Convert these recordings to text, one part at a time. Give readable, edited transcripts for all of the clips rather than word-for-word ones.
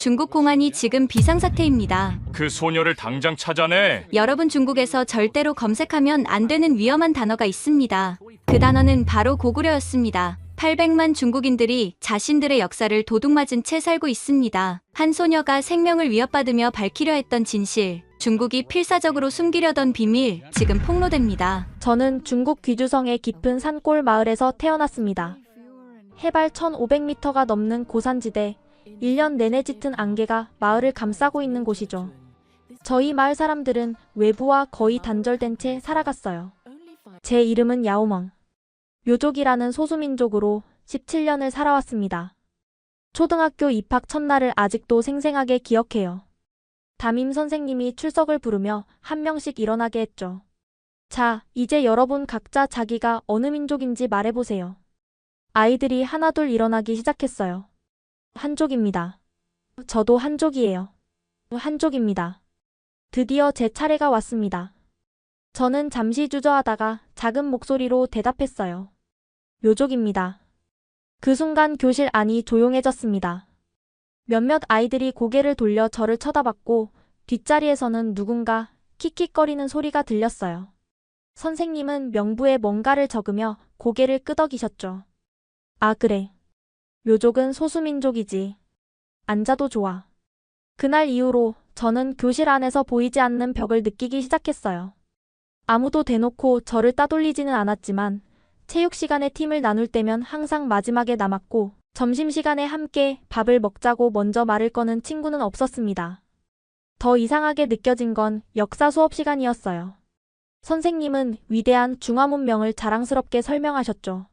중국 공안이 지금 비상사태입니다. 그 소녀를 당장 찾아내. 여러분, 중국에서 절대로 검색하면 안 되는 위험한 단어가 있습니다. 그 단어는 바로 고구려였습니다. 800만 중국인들이 자신들의 역사를 도둑맞은 채 살고 있습니다. 한 소녀가 생명을 위협받으며 밝히려 했던 진실, 중국이 필사적으로 숨기려던 비밀, 지금 폭로됩니다. 저는 중국 귀주성의 깊은 산골 마을에서 태어났습니다. 해발 1500m가 넘는 고산지대, 1년 내내 짙은 안개가 마을을 감싸고 있는 곳이죠. 저희 마을 사람들은 외부와 거의 단절된 채 살아갔어요. 제 이름은 야오멍. 묘족이라는 소수민족으로 17년을 살아왔습니다. 초등학교 입학 첫날을 아직도 생생하게 기억해요. 담임 선생님이 출석을 부르며 한 명씩 일어나게 했죠. 자, 이제 여러분 각자 자기가 어느 민족인지 말해보세요. 아이들이 하나둘 일어나기 시작했어요. 한족입니다. 저도 한족이에요. 한족입니다. 드디어 제 차례가 왔습니다. 저는 잠시 주저하다가 작은 목소리로 대답했어요. 묘족입니다. 그 순간 교실 안이 조용해졌습니다. 몇몇 아이들이 고개를 돌려 저를 쳐다봤고 뒷자리에서는 누군가 킥킥거리는 소리가 들렸어요. 선생님은 명부에 뭔가를 적으며 고개를 끄덕이셨죠. 아, 그래. 묘족은 소수민족이지. 앉아도 좋아. 그날 이후로 저는 교실 안에서 보이지 않는 벽을 느끼기 시작했어요. 아무도 대놓고 저를 따돌리지는 않았지만 체육 시간에 팀을 나눌 때면 항상 마지막에 남았고 점심시간에 함께 밥을 먹자고 먼저 말을 거는 친구는 없었습니다. 더 이상하게 느껴진 건 역사 수업 시간이었어요. 선생님은 위대한 중화 문명을 자랑스럽게 설명하셨죠.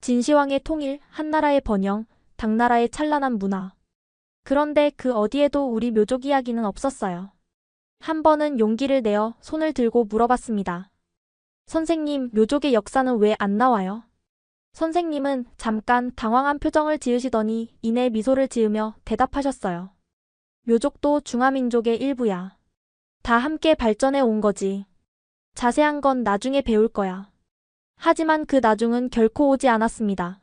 진시황의 통일, 한나라의 번영, 당나라의 찬란한 문화. 그런데 그 어디에도 우리 묘족 이야기는 없었어요. 한 번은 용기를 내어 손을 들고 물어봤습니다. 선생님, 묘족의 역사는 왜 안 나와요? 선생님은 잠깐 당황한 표정을 지으시더니 이내 미소를 지으며 대답하셨어요. 묘족도 중화민족의 일부야. 다 함께 발전해 온 거지. 자세한 건 나중에 배울 거야. 하지만 그 나중은 결코 오지 않았습니다.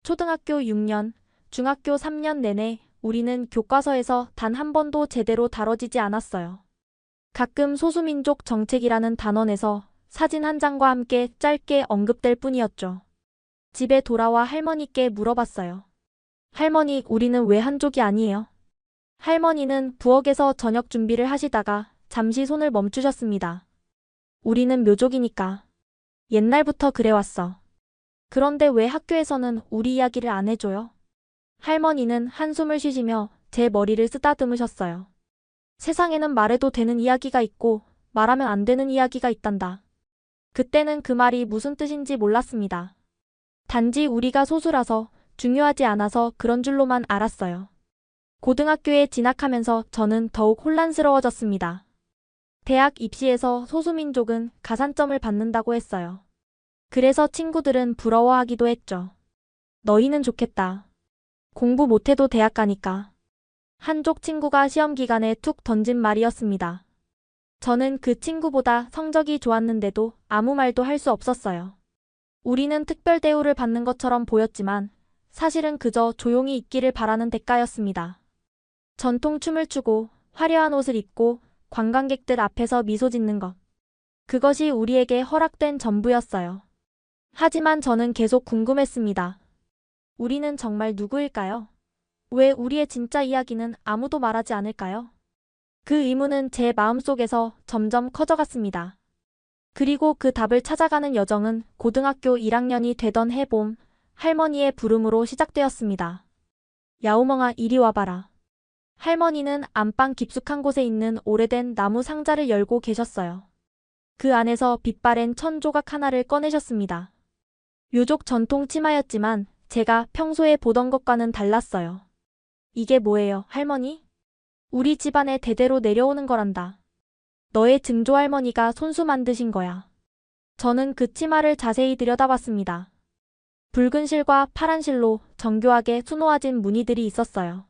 초등학교 6년, 중학교 3년 내내 우리는 교과서에서 단 한 번도 제대로 다뤄지지 않았어요. 가끔 소수민족 정책이라는 단원에서 사진 한 장과 함께 짧게 언급될 뿐이었죠. 집에 돌아와 할머니께 물어봤어요. 할머니, 우리는 왜 한족이 아니에요? 할머니는 부엌에서 저녁 준비를 하시다가 잠시 손을 멈추셨습니다. 우리는 묘족이니까. 옛날부터 그래왔어. 그런데 왜 학교에서는 우리 이야기를 안 해줘요? 할머니는 한숨을 쉬시며 제 머리를 쓰다듬으셨어요. 세상에는 말해도 되는 이야기가 있고 말하면 안 되는 이야기가 있단다. 그때는 그 말이 무슨 뜻인지 몰랐습니다. 단지 우리가 소수라서 중요하지 않아서 그런 줄로만 알았어요. 고등학교에 진학하면서 저는 더욱 혼란스러워졌습니다. 대학 입시에서 소수민족은 가산점을 받는다고 했어요. 그래서 친구들은 부러워하기도 했죠. 너희는 좋겠다. 공부 못해도 대학 가니까. 한족 친구가 시험 기간에 툭 던진 말이었습니다. 저는 그 친구보다 성적이 좋았는데도 아무 말도 할 수 없었어요. 우리는 특별 대우를 받는 것처럼 보였지만 사실은 그저 조용히 있기를 바라는 대가였습니다. 전통 춤을 추고 화려한 옷을 입고 관광객들 앞에서 미소 짓는 것. 그것이 우리에게 허락된 전부였어요. 하지만 저는 계속 궁금했습니다. 우리는 정말 누구일까요? 왜 우리의 진짜 이야기는 아무도 말하지 않을까요? 그 의문은 제 마음속에서 점점 커져갔습니다. 그리고 그 답을 찾아가는 여정은 고등학교 1학년이 되던 해봄, 할머니의 부름으로 시작되었습니다. 야오멍아, 이리 와봐라. 할머니는 안방 깊숙한 곳에 있는 오래된 나무 상자를 열고 계셨어요. 그 안에서 빛바랜 천 조각 하나를 꺼내셨습니다. 묘족 전통 치마였지만 제가 평소에 보던 것과는 달랐어요. 이게 뭐예요, 할머니? 우리 집안에 대대로 내려오는 거란다. 너의 증조할머니가 손수 만드신 거야. 저는 그 치마를 자세히 들여다봤습니다. 붉은 실과 파란 실로 정교하게 수놓아진 무늬들이 있었어요.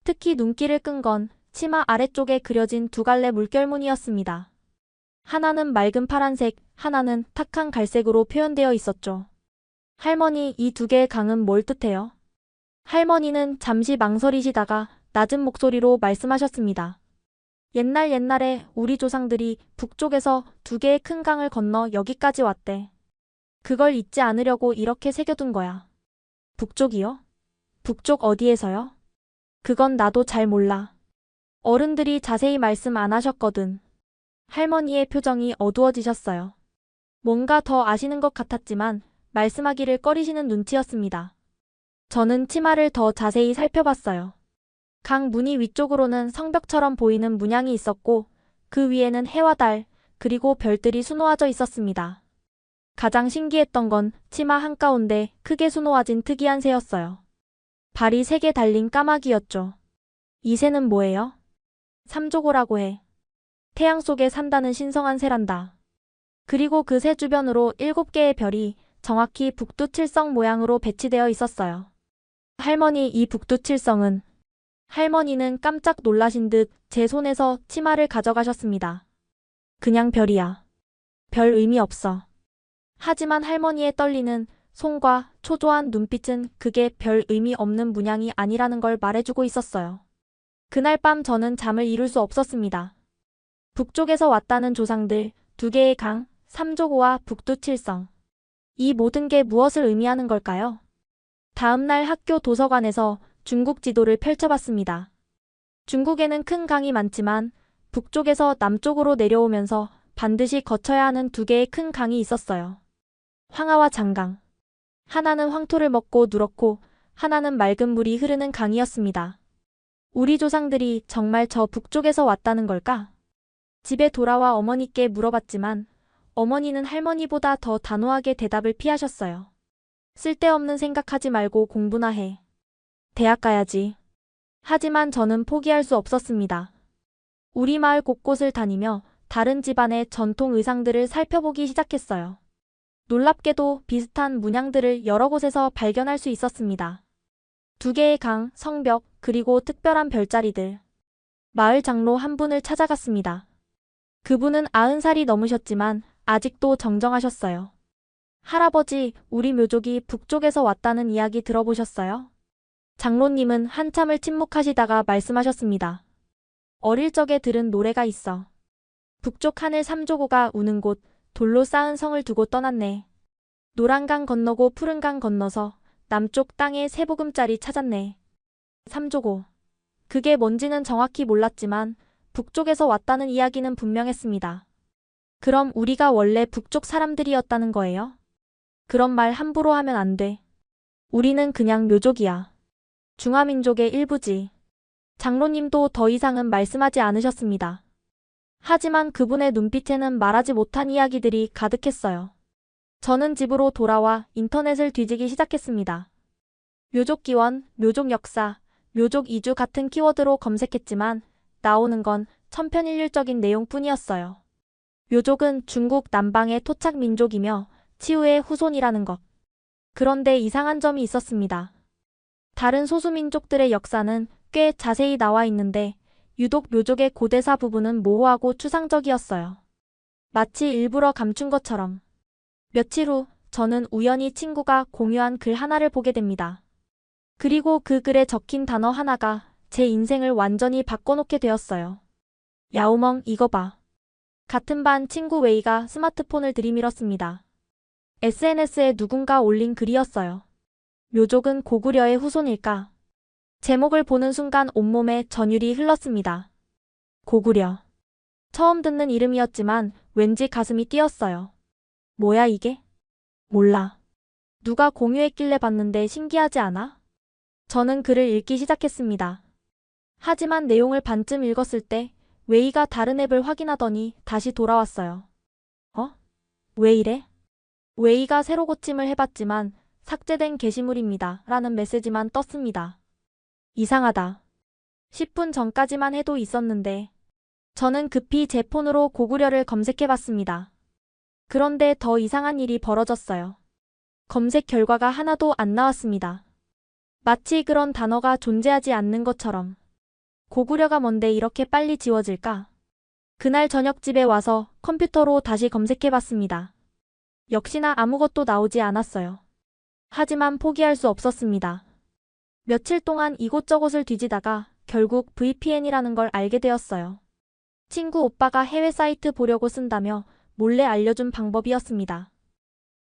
특히 눈길을 끈 건 치마 아래쪽에 그려진 두 갈래 물결무늬였습니다. 하나는 맑은 파란색, 하나는 탁한 갈색으로 표현되어 있었죠. 할머니, 이 두 개의 강은 뭘 뜻해요? 할머니는 잠시 망설이시다가 낮은 목소리로 말씀하셨습니다. 옛날에 우리 조상들이 북쪽에서 2개의 큰 강을 건너 여기까지 왔대. 그걸 잊지 않으려고 이렇게 새겨둔 거야. 북쪽이요? 북쪽 어디에서요? 그건 나도 잘 몰라. 어른들이 자세히 말씀 안 하셨거든. 할머니의 표정이 어두워지셨어요. 뭔가 더 아시는 것 같았지만 말씀하기를 꺼리시는 눈치였습니다. 저는 치마를 더 자세히 살펴봤어요. 강 무늬 위쪽으로는 성벽처럼 보이는 문양이 있었고 그 위에는 해와 달, 그리고 별들이 수놓아져 있었습니다. 가장 신기했던 건 치마 한가운데 크게 수놓아진 특이한 새였어요. 발이 3개 달린 까마귀였죠. 이 새는 뭐예요? 삼조고라고 해. 태양 속에 산다는 신성한 새란다. 그리고 그 새 주변으로 7개의 별이 정확히 북두칠성 모양으로 배치되어 있었어요. 할머니, 이 북두칠성은? 할머니는 깜짝 놀라신 듯 제 손에서 치마를 가져가셨습니다. 그냥 별이야. 별 의미 없어. 하지만 할머니의 떨리는 손과 초조한 눈빛은 그게 별 의미 없는 문양이 아니라는 걸 말해주고 있었어요. 그날 밤 저는 잠을 이룰 수 없었습니다. 북쪽에서 왔다는 조상들, 2개의 강, 삼조고와 북두칠성. 이 모든 게 무엇을 의미하는 걸까요? 다음날 학교 도서관에서 중국 지도를 펼쳐봤습니다. 중국에는 큰 강이 많지만 북쪽에서 남쪽으로 내려오면서 반드시 거쳐야 하는 2개의 큰 강이 있었어요. 황하와 장강. 하나는 황토를 먹고 누렇고 하나는 맑은 물이 흐르는 강이었습니다. 우리 조상들이 정말 저 북쪽에서 왔다는 걸까? 집에 돌아와 어머니께 물어봤지만 어머니는 할머니보다 더 단호하게 대답을 피하셨어요. 쓸데없는 생각하지 말고 공부나 해. 대학 가야지. 하지만 저는 포기할 수 없었습니다. 우리 마을 곳곳을 다니며 다른 집안의 전통 의상들을 살펴보기 시작했어요. 놀랍게도 비슷한 문양들을 여러 곳에서 발견할 수 있었습니다. 2개의 강, 성벽, 그리고 특별한 별자리들. 마을 장로 한 분을 찾아갔습니다. 그분은 90살이 넘으셨지만 아직도 정정하셨어요. 할아버지, 우리 묘족이 북쪽에서 왔다는 이야기 들어보셨어요? 장로님은 한참을 침묵하시다가 말씀하셨습니다. 어릴 적에 들은 노래가 있어. 북쪽 하늘 삼조고가 우는 곳, 돌로 쌓은 성을 두고 떠났네. 노란 강 건너고 푸른 강 건너서 남쪽 땅에 세 보금자리 찾았네. 삼조고. 그게 뭔지는 정확히 몰랐지만 북쪽에서 왔다는 이야기는 분명했습니다. 그럼 우리가 원래 북쪽 사람들이었다는 거예요? 그런 말 함부로 하면 안 돼. 우리는 그냥 묘족이야. 중화민족의 일부지. 장로님도 더 이상은 말씀하지 않으셨습니다. 하지만 그분의 눈빛에는 말하지 못한 이야기들이 가득했어요. 저는 집으로 돌아와 인터넷을 뒤지기 시작했습니다. 묘족 기원, 묘족 역사, 묘족 이주 같은 키워드로 검색했지만 나오는 건 천편일률적인 내용뿐이었어요. 묘족은 중국 남방의 토착 민족이며 치우의 후손이라는 것. 그런데 이상한 점이 있었습니다. 다른 소수민족들의 역사는 꽤 자세히 나와 있는데 유독 묘족의 고대사 부분은 모호하고 추상적이었어요. 마치 일부러 감춘 것처럼. 며칠 후 저는 우연히 친구가 공유한 글 하나를 보게 됩니다. 그리고 그 글에 적힌 단어 하나가 제 인생을 완전히 바꿔놓게 되었어요. 야오멍, 이거 봐. 같은 반 친구 웨이가 스마트폰을 들이밀었습니다. SNS에 누군가 올린 글이었어요. 묘족은 고구려의 후손일까? 제목을 보는 순간 온몸에 전율이 흘렀습니다. 고구려. 처음 듣는 이름이었지만 왠지 가슴이 뛰었어요. 뭐야 이게? 몰라. 누가 공유했길래 봤는데 신기하지 않아? 저는 글을 읽기 시작했습니다. 하지만 내용을 반쯤 읽었을 때 웨이가 다른 앱을 확인하더니 다시 돌아왔어요. 왜 이래? 웨이가 새로 고침을 해봤지만 삭제된 게시물입니다. 라는 메시지만 떴습니다. 이상하다. 10분 전까지만 해도 있었는데. 저는 급히 제 폰으로 고구려를 검색해봤습니다. 그런데 더 이상한 일이 벌어졌어요. 검색 결과가 하나도 안 나왔습니다. 마치 그런 단어가 존재하지 않는 것처럼. 고구려가 뭔데 이렇게 빨리 지워질까? 그날 저녁 집에 와서 컴퓨터로 다시 검색해봤습니다. 역시나 아무것도 나오지 않았어요. 하지만 포기할 수 없었습니다. 며칠 동안 이곳저곳을 뒤지다가 결국 VPN이라는 걸 알게 되었어요. 친구 오빠가 해외 사이트 보려고 쓴다며 몰래 알려준 방법이었습니다.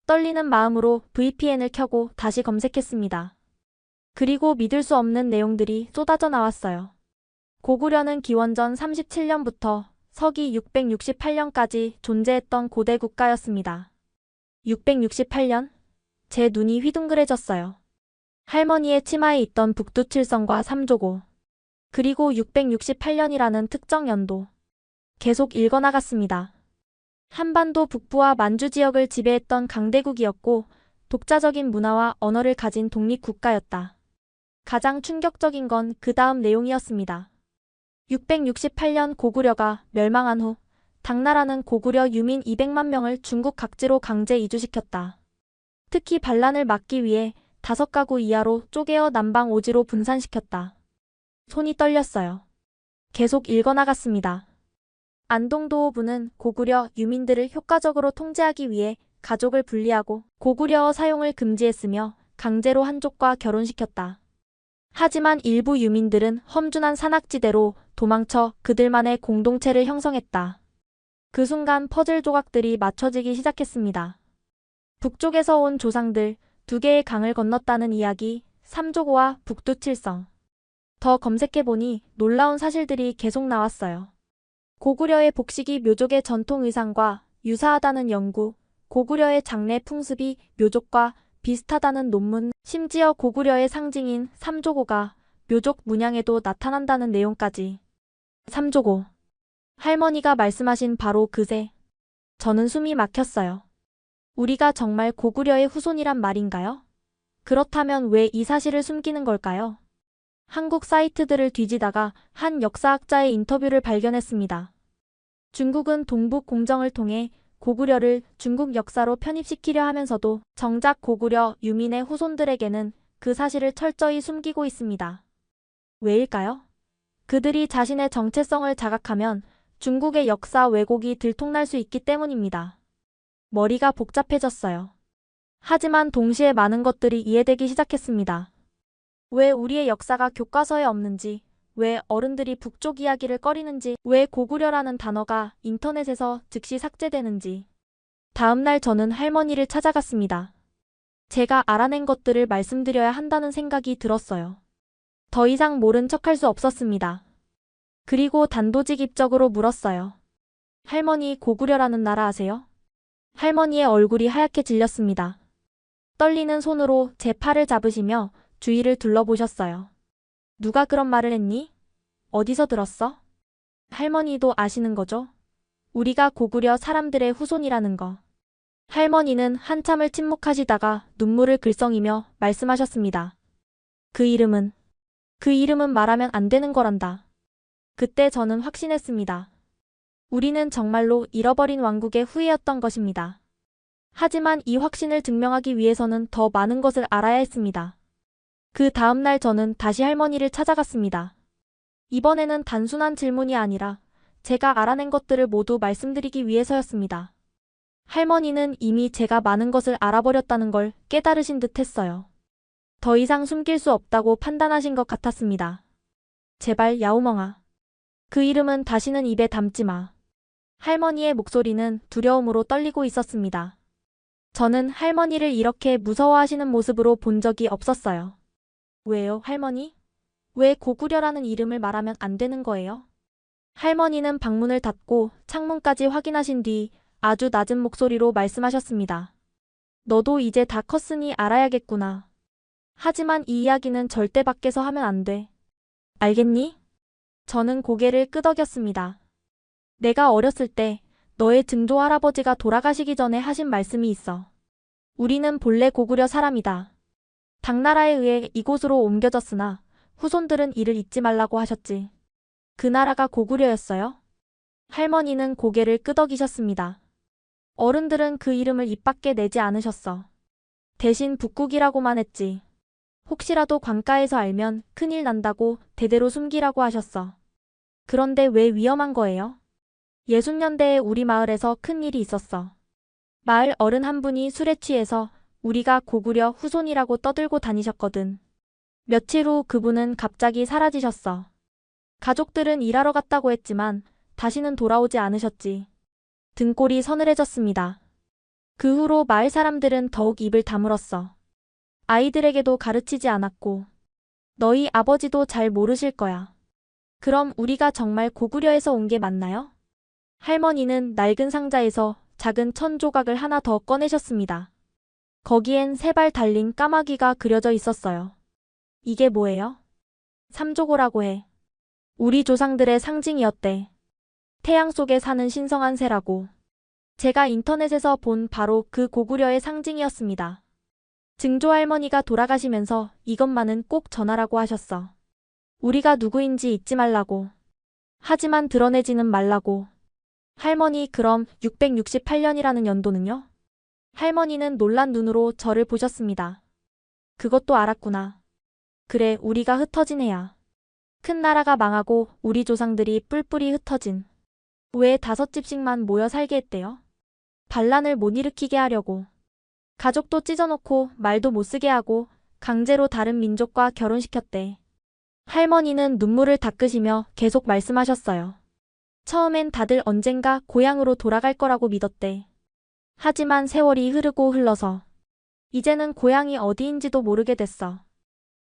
떨리는 마음으로 VPN을 켜고 다시 검색했습니다. 그리고 믿을 수 없는 내용들이 쏟아져 나왔어요. 고구려는 기원전 37년부터 서기 668년까지 존재했던 고대 국가였습니다. 668년? 제 눈이 휘둥그레졌어요. 할머니의 치마에 있던 북두칠성과 삼조고, 그리고 668년이라는 특정 연도. 계속 읽어나갔습니다. 한반도 북부와 만주 지역을 지배했던 강대국이었고 독자적인 문화와 언어를 가진 독립국가였다. 가장 충격적인 건 그 다음 내용이었습니다. 668년 고구려가 멸망한 후 당나라는 고구려 유민 200만 명을 중국 각지로 강제 이주시켰다. 특히 반란을 막기 위해 5가구 이하로 쪼개어 남방 오지로 분산시켰다. 손이 떨렸어요. 계속 읽어나갔습니다. 안동도호부는 고구려 유민들을 효과적으로 통제하기 위해 가족을 분리하고 고구려어 사용을 금지했으며 강제로 한족과 결혼시켰다. 하지만 일부 유민들은 험준한 산악지대로 도망쳐 그들만의 공동체를 형성했다. 그 순간 퍼즐 조각들이 맞춰지기 시작했습니다. 북쪽에서 온 조상들 2개의 강을 건넜다는 이야기, 삼조고와 북두칠성. 더 검색해보니 놀라운 사실들이 계속 나왔어요. 고구려의 복식이 묘족의 전통 의상과 유사하다는 연구, 고구려의 장례 풍습이 묘족과 비슷하다는 논문, 심지어 고구려의 상징인 삼조고가 묘족 문양에도 나타난다는 내용까지. 삼조고. 할머니가 말씀하신 바로 그새. 저는 숨이 막혔어요. 우리가 정말 고구려의 후손이란 말인가요? 그렇다면 왜 이 사실을 숨기는 걸까요? 한국 사이트들을 뒤지다가 한 역사학자의 인터뷰를 발견했습니다. 중국은 동북 공정을 통해 고구려를 중국 역사로 편입시키려 하면서도 정작 고구려 유민의 후손들에게는 그 사실을 철저히 숨기고 있습니다. 왜일까요? 그들이 자신의 정체성을 자각하면 중국의 역사 왜곡이 들통날 수 있기 때문입니다. 머리가 복잡해졌어요. 하지만 동시에 많은 것들이 이해되기 시작했습니다. 왜 우리의 역사가 교과서에 없는지, 왜 어른들이 북쪽 이야기를 꺼리는지, 왜 고구려라는 단어가 인터넷에서 즉시 삭제되는지. 다음날 저는 할머니를 찾아갔습니다. 제가 알아낸 것들을 말씀드려야 한다는 생각이 들었어요. 더 이상 모른 척할 수 없었습니다. 그리고 단도직입적으로 물었어요. 할머니, 고구려라는 나라 아세요? 할머니의 얼굴이 하얗게 질렸습니다. 떨리는 손으로 제 팔을 잡으시며 주위를 둘러보셨어요. 누가 그런 말을 했니? 어디서 들었어? 할머니도 아시는 거죠? 우리가 고구려 사람들의 후손이라는 거. 할머니는 한참을 침묵하시다가 눈물을 글썽이며 말씀하셨습니다. 그 이름은 말하면 안 되는 거란다. 그때 저는 확신했습니다. 우리는 정말로 잃어버린 왕국의 후예였던 것입니다. 하지만 이 확신을 증명하기 위해서는 더 많은 것을 알아야 했습니다. 그 다음날 저는 다시 할머니를 찾아갔습니다. 이번에는 단순한 질문이 아니라 제가 알아낸 것들을 모두 말씀드리기 위해서였습니다. 할머니는 이미 제가 많은 것을 알아버렸다는 걸 깨달으신 듯 했어요. 더 이상 숨길 수 없다고 판단하신 것 같았습니다. 제발 야우멍아. 그 이름은 다시는 입에 담지 마. 할머니의 목소리는 두려움으로 떨리고 있었습니다. 저는 할머니를 이렇게 무서워하시는 모습으로 본 적이 없었어요. 왜요, 할머니? 왜 고구려라는 이름을 말하면 안 되는 거예요? 할머니는 방문을 닫고 창문까지 확인하신 뒤 아주 낮은 목소리로 말씀하셨습니다. 너도 이제 다 컸으니 알아야겠구나. 하지만 이 이야기는 절대 밖에서 하면 안 돼. 알겠니? 저는 고개를 끄덕였습니다. 내가 어렸을 때 너의 증조 할아버지가 돌아가시기 전에 하신 말씀이 있어. 우리는 본래 고구려 사람이다. 당나라에 의해 이곳으로 옮겨졌으나 후손들은 이를 잊지 말라고 하셨지. 그 나라가 고구려였어요? 할머니는 고개를 끄덕이셨습니다. 어른들은 그 이름을 입 밖에 내지 않으셨어. 대신 북국이라고만 했지. 혹시라도 관가에서 알면 큰일 난다고 대대로 숨기라고 하셨어. 그런데 왜 위험한 거예요? 60년대에 우리 마을에서 큰 일이 있었어. 마을 어른 한 분이 술에 취해서 우리가 고구려 후손이라고 떠들고 다니셨거든. 며칠 후 그분은 갑자기 사라지셨어. 가족들은 일하러 갔다고 했지만 다시는 돌아오지 않으셨지. 등골이 서늘해졌습니다. 그 후로 마을 사람들은 더욱 입을 다물었어. 아이들에게도 가르치지 않았고, 너희 아버지도 잘 모르실 거야. 그럼 우리가 정말 고구려에서 온 게 맞나요? 할머니는 낡은 상자에서 작은 천 조각을 하나 더 꺼내셨습니다. 거기엔 세 발 달린 까마귀가 그려져 있었어요. 이게 뭐예요? 삼조고라고 해. 우리 조상들의 상징이었대. 태양 속에 사는 신성한 새라고. 제가 인터넷에서 본 바로 그 고구려의 상징이었습니다. 증조 할머니가 돌아가시면서 이것만은 꼭 전하라고 하셨어. 우리가 누구인지 잊지 말라고. 하지만 드러내지는 말라고. 할머니, 그럼 668년이라는 연도는요? 할머니는 놀란 눈으로 저를 보셨습니다. 그것도 알았구나. 그래, 우리가 흩어진 해야. 큰 나라가 망하고 우리 조상들이 뿔뿔이 흩어진. 왜 5집씩만 모여 살게 했대요? 반란을 못 일으키게 하려고. 가족도 찢어놓고 말도 못 쓰게 하고 강제로 다른 민족과 결혼시켰대. 할머니는 눈물을 닦으시며 계속 말씀하셨어요. 처음엔 다들 언젠가 고향으로 돌아갈 거라고 믿었대. 하지만 세월이 흐르고 흘러서 이제는 고향이 어디인지도 모르게 됐어.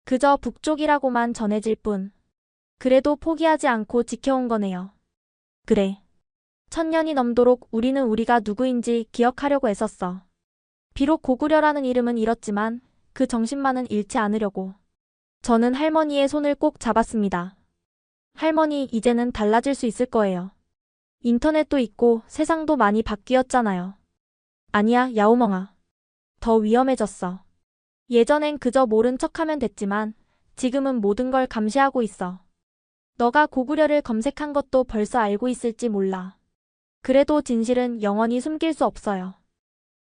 그저 북쪽이라고만 전해질 뿐. 그래도 포기하지 않고 지켜온 거네요. 그래. 1000년이 넘도록 우리는 우리가 누구인지 기억하려고 애썼어. 비록 고구려라는 이름은 잃었지만 그 정신만은 잃지 않으려고. 저는 할머니의 손을 꼭 잡았습니다. 할머니, 이제는 달라질 수 있을 거예요. 인터넷도 있고 세상도 많이 바뀌었잖아요. 아니야, 야오멍아. 더 위험해졌어. 예전엔 그저 모른 척하면 됐지만 지금은 모든 걸 감시하고 있어. 너가 고구려를 검색한 것도 벌써 알고 있을지 몰라. 그래도 진실은 영원히 숨길 수 없어요.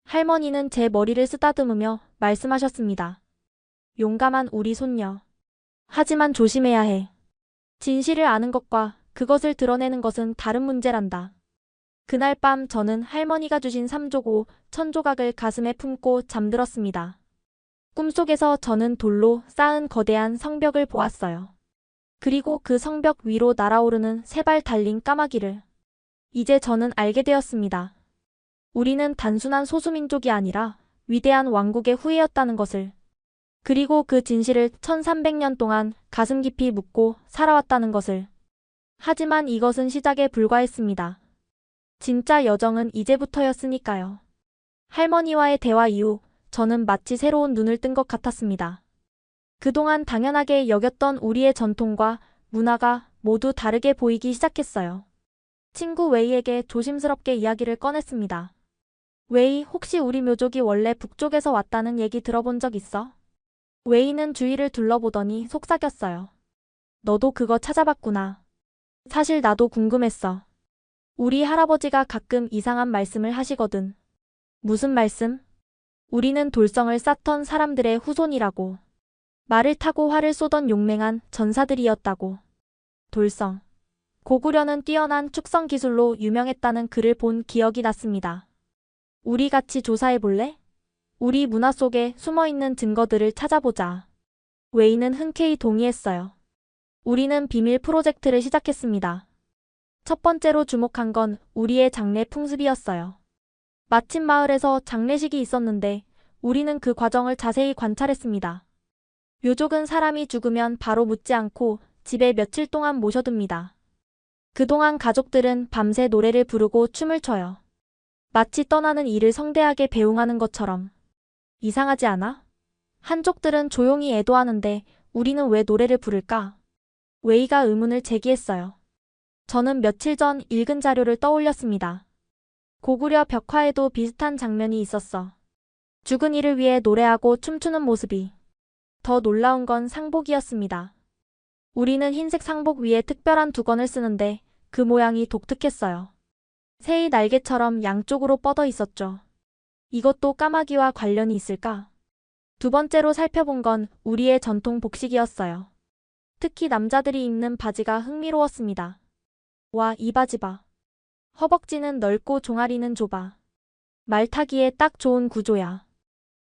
할머니는 제 머리를 쓰다듬으며 말씀하셨습니다. 용감한 우리 손녀. 하지만 조심해야 해. 진실을 아는 것과 그것을 드러내는 것은 다른 문제란다. 그날 밤 저는 할머니가 주신 삼조고 천조각을 가슴에 품고 잠들었습니다. 꿈속에서 저는 돌로 쌓은 거대한 성벽을 보았어요. 그리고 그 성벽 위로 날아오르는 세 발 달린 까마귀를. 이제 저는 알게 되었습니다. 우리는 단순한 소수민족이 아니라 위대한 왕국의 후예였다는 것을. 그리고 그 진실을 1300년 동안 가슴 깊이 묻고 살아왔다는 것을. 하지만 이것은 시작에 불과했습니다. 진짜 여정은 이제부터였으니까요. 할머니와의 대화 이후 저는 마치 새로운 눈을 뜬 것 같았습니다. 그동안 당연하게 여겼던 우리의 전통과 문화가 모두 다르게 보이기 시작했어요. 친구 웨이에게 조심스럽게 이야기를 꺼냈습니다. 웨이, 혹시 우리 묘족이 원래 북쪽에서 왔다는 얘기 들어본 적 있어? 웨이는 주위를 둘러보더니 속삭였어요. 너도 그거 찾아봤구나. 사실 나도 궁금했어. 우리 할아버지가 가끔 이상한 말씀을 하시거든. 무슨 말씀? 우리는 돌성을 쌓던 사람들의 후손이라고. 말을 타고 활을 쏘던 용맹한 전사들이었다고. 돌성. 고구려는 뛰어난 축성 기술로 유명했다는 글을 본 기억이 났습니다. 우리 같이 조사해 볼래? 우리 문화 속에 숨어있는 증거들을 찾아보자. 웨이는 흔쾌히 동의했어요. 우리는 비밀 프로젝트를 시작했습니다. 첫 번째로 주목한 건 우리의 장례 풍습이었어요. 마침 마을에서 장례식이 있었는데 우리는 그 과정을 자세히 관찰했습니다. 묘족은 사람이 죽으면 바로 묻지 않고 집에 며칠 동안 모셔둡니다. 그동안 가족들은 밤새 노래를 부르고 춤을 춰요. 마치 떠나는 이를 성대하게 배웅하는 것처럼. 이상하지 않아? 한족들은 조용히 애도하는데 우리는 왜 노래를 부를까? 웨이가 의문을 제기했어요. 저는 며칠 전 읽은 자료를 떠올렸습니다. 고구려 벽화에도 비슷한 장면이 있었어. 죽은 이를 위해 노래하고 춤추는 모습이. 더 놀라운 건 상복이었습니다. 우리는 흰색 상복 위에 특별한 두건을 쓰는데 그 모양이 독특했어요. 새의 날개처럼 양쪽으로 뻗어 있었죠. 이것도 까마귀와 관련이 있을까? 두 번째로 살펴본 건 우리의 전통 복식이었어요. 특히 남자들이 입는 바지가 흥미로웠습니다. 와, 이 바지 봐. 허벅지는 넓고 종아리는 좁아. 말 타기에 딱 좋은 구조야.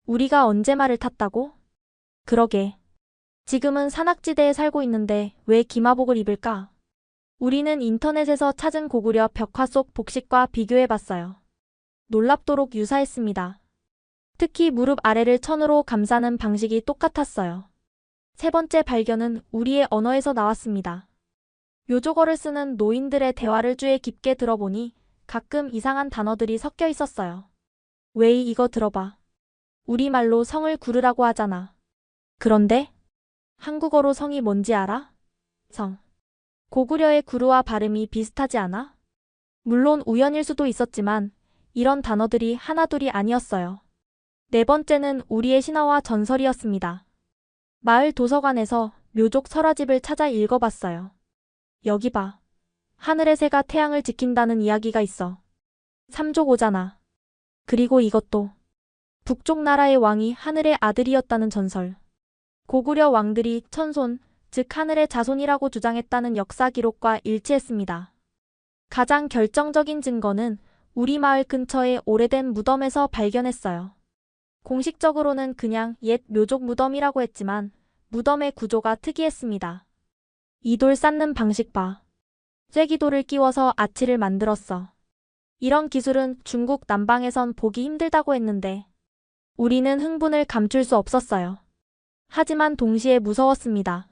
우리가 언제 말을 탔다고? 그러게. 지금은 산악지대에 살고 있는데 왜 기마복을 입을까? 우리는 인터넷에서 찾은 고구려 벽화 속 복식과 비교해봤어요. 놀랍도록 유사했습니다. 특히 무릎 아래를 천으로 감싸는 방식이 똑같았어요. 세 번째 발견은 우리의 언어에서 나왔습니다. 묘족어를 쓰는 노인들의 대화를 주에 깊게 들어보니 가끔 이상한 단어들이 섞여 있었어요. 웨이 이거 들어봐. 우리말로 성을 구르라고 하잖아. 그런데 한국어로 성이 뭔지 알아? 성. 고구려의 구루와 발음이 비슷하지 않아? 물론 우연일 수도 있었지만 이런 단어들이 하나둘이 아니었어요. 네 번째는 우리의 신화와 전설이었습니다. 마을 도서관에서 묘족 설화집을 찾아 읽어봤어요. 여기 봐. 하늘의 새가 태양을 지킨다는 이야기가 있어. 삼조고잖아. 그리고 이것도 북쪽 나라의 왕이 하늘의 아들이었다는 전설. 고구려 왕들이 천손, 즉 하늘의 자손이라고 주장했다는 역사 기록과 일치했습니다. 가장 결정적인 증거는 우리 마을 근처의 오래된 무덤에서 발견했어요. 공식적으로는 그냥 옛 묘족 무덤이라고 했지만 무덤의 구조가 특이했습니다. 이 돌 쌓는 방식 봐. 쐐기돌을 끼워서 아치를 만들었어. 이런 기술은 중국 남방에선 보기 힘들다고 했는데 우리는 흥분을 감출 수 없었어요. 하지만 동시에 무서웠습니다.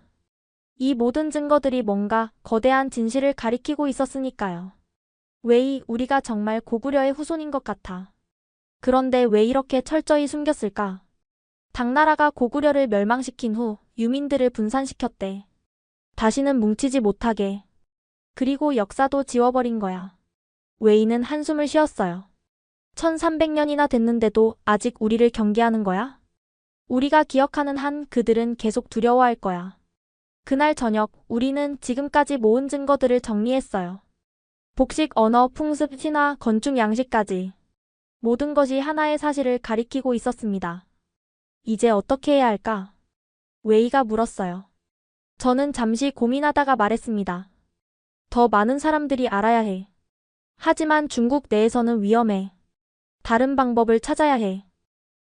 이 모든 증거들이 뭔가 거대한 진실을 가리키고 있었으니까요. 웨이, 우리가 정말 고구려의 후손인 것 같아. 그런데 왜 이렇게 철저히 숨겼을까? 당나라가 고구려를 멸망시킨 후 유민들을 분산시켰대. 다시는 뭉치지 못하게. 그리고 역사도 지워버린 거야. 웨이는 한숨을 쉬었어요. 1300년이나 됐는데도 아직 우리를 경계하는 거야? 우리가 기억하는 한 그들은 계속 두려워할 거야. 그날 저녁 우리는 지금까지 모은 증거들을 정리했어요. 복식, 언어, 풍습, 신화, 건축 양식까지. 모든 것이 하나의 사실을 가리키고 있었습니다. 이제 어떻게 해야 할까? 웨이가 물었어요. 저는 잠시 고민하다가 말했습니다. 더 많은 사람들이 알아야 해. 하지만 중국 내에서는 위험해. 다른 방법을 찾아야 해.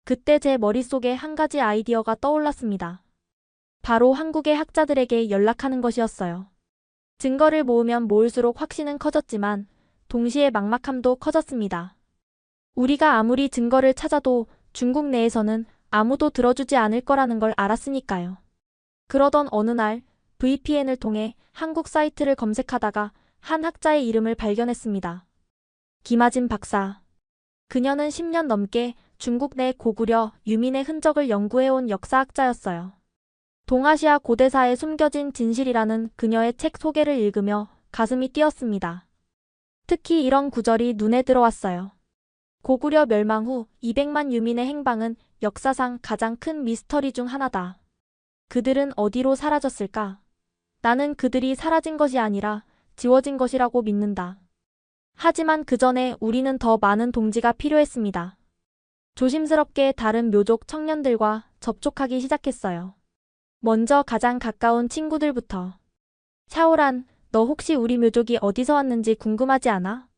그때 제 머릿속에 한 가지 아이디어가 떠올랐습니다. 바로 한국의 학자들에게 연락하는 것이었어요. 증거를 모으면 모을수록 확신은 커졌지만 동시에 막막함도 커졌습니다. 우리가 아무리 증거를 찾아도 중국 내에서는 아무도 들어주지 않을 거라는 걸 알았으니까요. 그러던 어느 날 VPN을 통해 한국 사이트를 검색하다가 한 학자의 이름을 발견했습니다. 김하진 박사. 그녀는 10년 넘게 중국 내 고구려, 유민의 흔적을 연구해온 역사학자였어요. 동아시아 고대사에 숨겨진 진실이라는 그녀의 책 소개를 읽으며 가슴이 뛰었습니다. 특히 이런 구절이 눈에 들어왔어요. 고구려 멸망 후 200만 유민의 행방은 역사상 가장 큰 미스터리 중 하나다. 그들은 어디로 사라졌을까? 나는 그들이 사라진 것이 아니라 지워진 것이라고 믿는다. 하지만 그 전에 우리는 더 많은 동지가 필요했습니다. 조심스럽게 다른 묘족 청년들과 접촉하기 시작했어요. 먼저 가장 가까운 친구들부터. 샤오란, 너 혹시 우리 묘족이 어디서 왔는지 궁금하지 않아?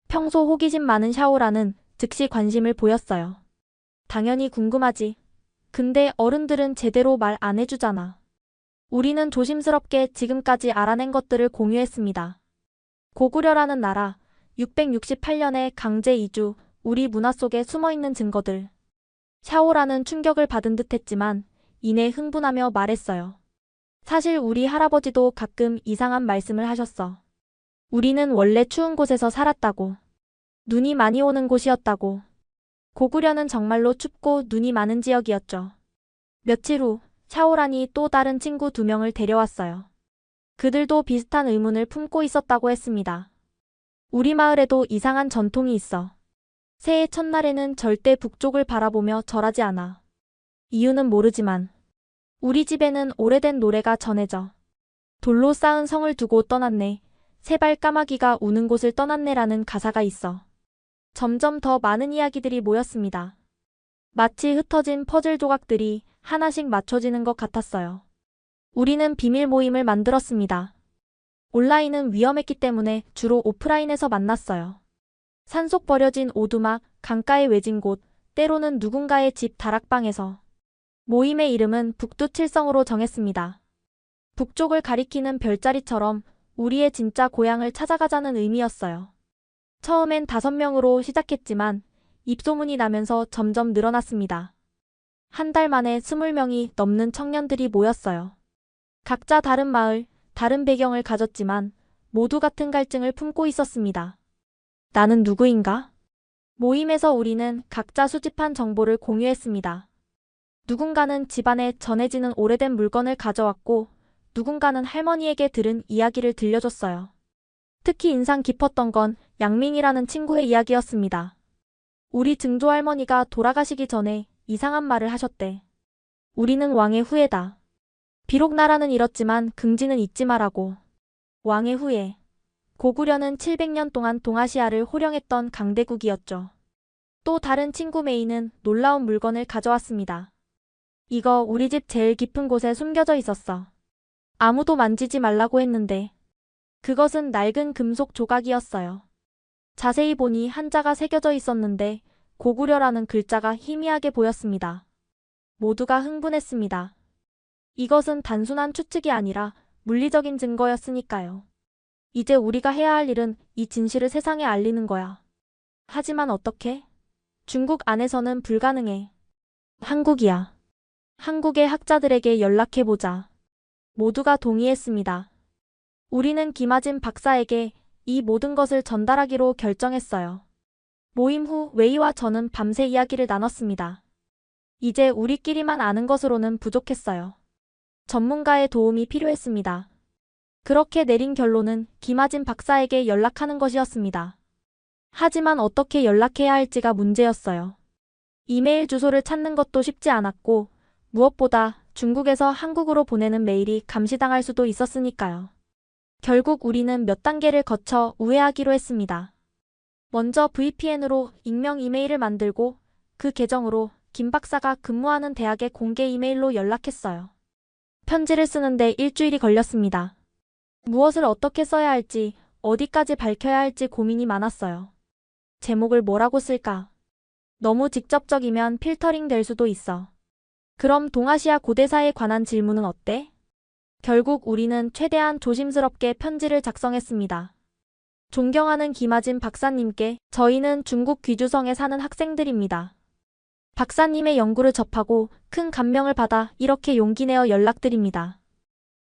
평소 호기심 많은 샤오란은 즉시 관심을 보였어요. 당연히 궁금하지. 근데 어른들은 제대로 말 안 해주잖아. 우리는 조심스럽게 지금까지 알아낸 것들을 공유했습니다. 고구려라는 나라, 668년의 강제 이주, 우리 문화 속에 숨어있는 증거들. 샤오라는 충격을 받은 듯 했지만 이내 흥분하며 말했어요. 사실 우리 할아버지도 가끔 이상한 말씀을 하셨어. 우리는 원래 추운 곳에서 살았다고. 눈이 많이 오는 곳이었다고. 고구려는 정말로 춥고 눈이 많은 지역이었죠. 며칠 후 샤오란이 또 다른 친구 2명을 데려왔어요. 그들도 비슷한 의문을 품고 있었다고 했습니다. 우리 마을에도 이상한 전통이 있어. 새해 첫날에는 절대 북쪽을 바라보며 절하지 않아. 이유는 모르지만 우리 집에는 오래된 노래가 전해져. 돌로 쌓은 성을 두고 떠났네. 세발 까마귀가 우는 곳을 떠났네라는 가사가 있어. 점점 더 많은 이야기들이 모였습니다. 마치 흩어진 퍼즐 조각들이 하나씩 맞춰지는 것 같았어요. 우리는 비밀 모임을 만들었습니다. 온라인은 위험했기 때문에 주로 오프라인에서 만났어요. 산속 버려진 오두막, 강가의 외진 곳, 때로는 누군가의 집 다락방에서. 모임의 이름은 북두칠성으로 정했습니다. 북쪽을 가리키는 별자리처럼 우리의 진짜 고향을 찾아가자는 의미였어요. 처음엔 5명으로 시작했지만 입소문이 나면서 점점 늘어났습니다. 한 달 만에 20명이 넘는 청년들이 모였어요. 각자 다른 마을, 다른 배경을 가졌지만 모두 같은 갈증을 품고 있었습니다. 나는 누구인가? 모임에서 우리는 각자 수집한 정보를 공유했습니다. 누군가는 집안에 전해지는 오래된 물건을 가져왔고 누군가는 할머니에게 들은 이야기를 들려줬어요. 특히 인상 깊었던 건 양민이라는 친구의 이야기였습니다. 우리 증조할머니가 돌아가시기 전에 이상한 말을 하셨대. 우리는 왕의 후예다. 비록 나라는 잃었지만 긍지는 잊지 마라고. 왕의 후예. 고구려는 700년 동안 동아시아를 호령했던 강대국이었죠. 또 다른 친구 메이는 놀라운 물건을 가져왔습니다. 이거 우리 집 제일 깊은 곳에 숨겨져 있었어. 아무도 만지지 말라고 했는데 그것은 낡은 금속 조각이었어요. 자세히 보니 한자가 새겨져 있었는데 고구려라는 글자가 희미하게 보였습니다. 모두가 흥분했습니다. 이것은 단순한 추측이 아니라 물리적인 증거였으니까요. 이제 우리가 해야 할 일은 이 진실을 세상에 알리는 거야. 하지만 어떻게? 중국 안에서는 불가능해. 한국이야. 한국의 학자들에게 연락해보자. 모두가 동의했습니다. 우리는 김아진 박사에게 이 모든 것을 전달하기로 결정했어요. 모임 후 웨이와 저는 밤새 이야기를 나눴습니다. 이제 우리끼리만 아는 것으로는 부족했어요. 전문가의 도움이 필요했습니다. 그렇게 내린 결론은 김아진 박사에게 연락하는 것이었습니다. 하지만 어떻게 연락해야 할지가 문제였어요. 이메일 주소를 찾는 것도 쉽지 않았고 무엇보다 중국에서 한국으로 보내는 메일이 감시당할 수도 있었으니까요. 결국 우리는 몇 단계를 거쳐 우회하기로 했습니다. 먼저 VPN으로 익명 이메일을 만들고 그 계정으로 김 박사가 근무하는 대학의 공개 이메일로 연락했어요. 편지를 쓰는데 일주일이 걸렸습니다. 무엇을 어떻게 써야 할지, 어디까지 밝혀야 할지 고민이 많았어요. 제목을 뭐라고 쓸까? 너무 직접적이면 필터링 될 수도 있어. 그럼 동아시아 고대사에 관한 질문은 어때? 결국 우리는 최대한 조심스럽게 편지를 작성했습니다. 존경하는 김아진 박사님께 저희는 중국 귀주성에 사는 학생들입니다. 박사님의 연구를 접하고 큰 감명을 받아 이렇게 용기 내어 연락드립니다.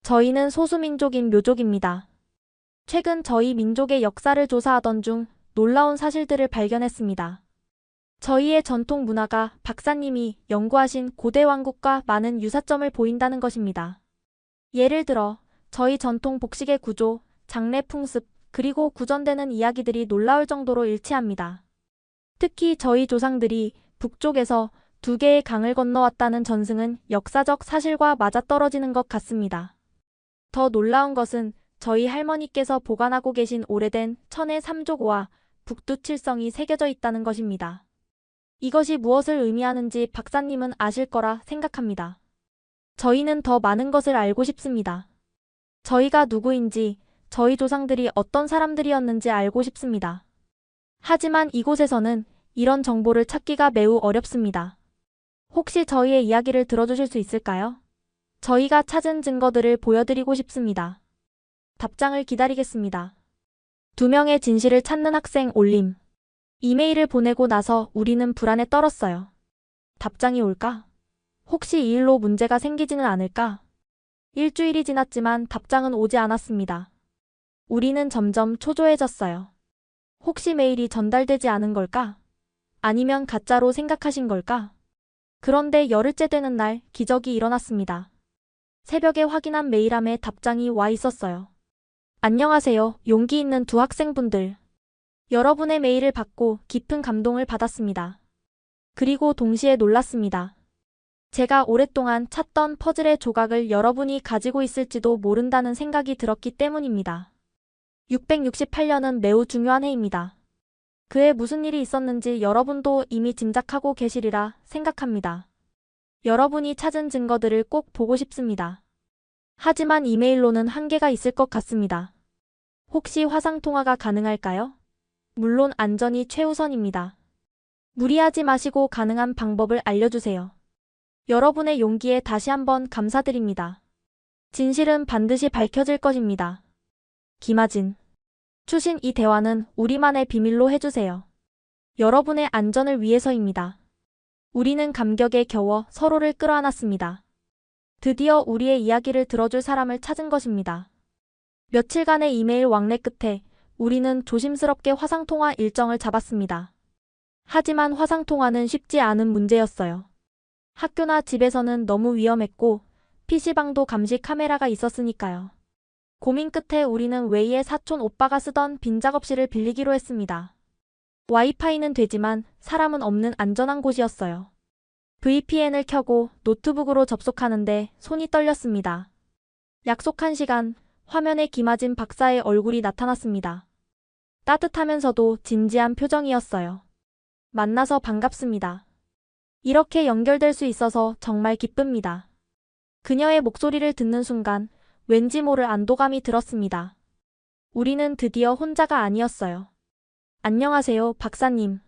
저희는 소수민족인 묘족입니다. 최근 저희 민족의 역사를 조사하던 중 놀라운 사실들을 발견했습니다. 저희의 전통 문화가 박사님이 연구하신 고대 왕국과 많은 유사점을 보인다는 것입니다. 예를 들어 저희 전통 복식의 구조, 장례 풍습, 그리고 구전되는 이야기들이 놀라울 정도로 일치합니다. 특히 저희 조상들이 북쪽에서 2개의 강을 건너왔다는 전승은 역사적 사실과 맞아떨어지는 것 같습니다. 더 놀라운 것은 저희 할머니께서 보관하고 계신 오래된 천의 3조고와 북두칠성이 새겨져 있다는 것입니다. 이것이 무엇을 의미하는지 박사님은 아실 거라 생각합니다. 저희는 더 많은 것을 알고 싶습니다. 저희가 누구인지, 저희 조상들이 어떤 사람들이었는지 알고 싶습니다. 하지만 이곳에서는 이런 정보를 찾기가 매우 어렵습니다. 혹시 저희의 이야기를 들어주실 수 있을까요? 저희가 찾은 증거들을 보여드리고 싶습니다. 답장을 기다리겠습니다. 2명의 진실을 찾는 학생 올림. 이메일을 보내고 나서 우리는 불안에 떨었어요. 답장이 올까? 혹시 이 일로 문제가 생기지는 않을까? 일주일이 지났지만 답장은 오지 않았습니다. 우리는 점점 초조해졌어요. 혹시 메일이 전달되지 않은 걸까? 아니면 가짜로 생각하신 걸까? 그런데 열흘째 되는 날 기적이 일어났습니다. 새벽에 확인한 메일함에 답장이 와 있었어요. 안녕하세요, 용기 있는 2 학생분들. 여러분의 메일을 받고 깊은 감동을 받았습니다. 그리고 동시에 놀랐습니다. 제가 오랫동안 찾던 퍼즐의 조각을 여러분이 가지고 있을지도 모른다는 생각이 들었기 때문입니다. 668년은 매우 중요한 해입니다. 그해 무슨 일이 있었는지 여러분도 이미 짐작하고 계시리라 생각합니다. 여러분이 찾은 증거들을 꼭 보고 싶습니다. 하지만 이메일로는 한계가 있을 것 같습니다. 혹시 화상통화가 가능할까요? 물론 안전이 최우선입니다. 무리하지 마시고 가능한 방법을 알려주세요. 여러분의 용기에 다시 한번 감사드립니다. 진실은 반드시 밝혀질 것입니다. 김아진. 추신 이 대화는 우리만의 비밀로 해주세요. 여러분의 안전을 위해서입니다. 우리는 감격에 겨워 서로를 끌어안았습니다. 드디어 우리의 이야기를 들어줄 사람을 찾은 것입니다. 며칠간의 이메일 왕래 끝에 우리는 조심스럽게 화상통화 일정을 잡았습니다. 하지만 화상통화는 쉽지 않은 문제였어요. 학교나 집에서는 너무 위험했고 PC방도 감시 카메라가 있었으니까요. 고민 끝에 우리는 웨이의 사촌 오빠가 쓰던 빈 작업실을 빌리기로 했습니다. 와이파이는 되지만 사람은 없는 안전한 곳이었어요. VPN을 켜고 노트북으로 접속하는데 손이 떨렸습니다. 약속한 시간, 화면에 김아진 박사의 얼굴이 나타났습니다. 따뜻하면서도 진지한 표정이었어요. 만나서 반갑습니다. 이렇게 연결될 수 있어서 정말 기쁩니다. 그녀의 목소리를 듣는 순간 왠지 모를 안도감이 들었습니다. 우리는 드디어 혼자가 아니었어요. 안녕하세요, 박사님.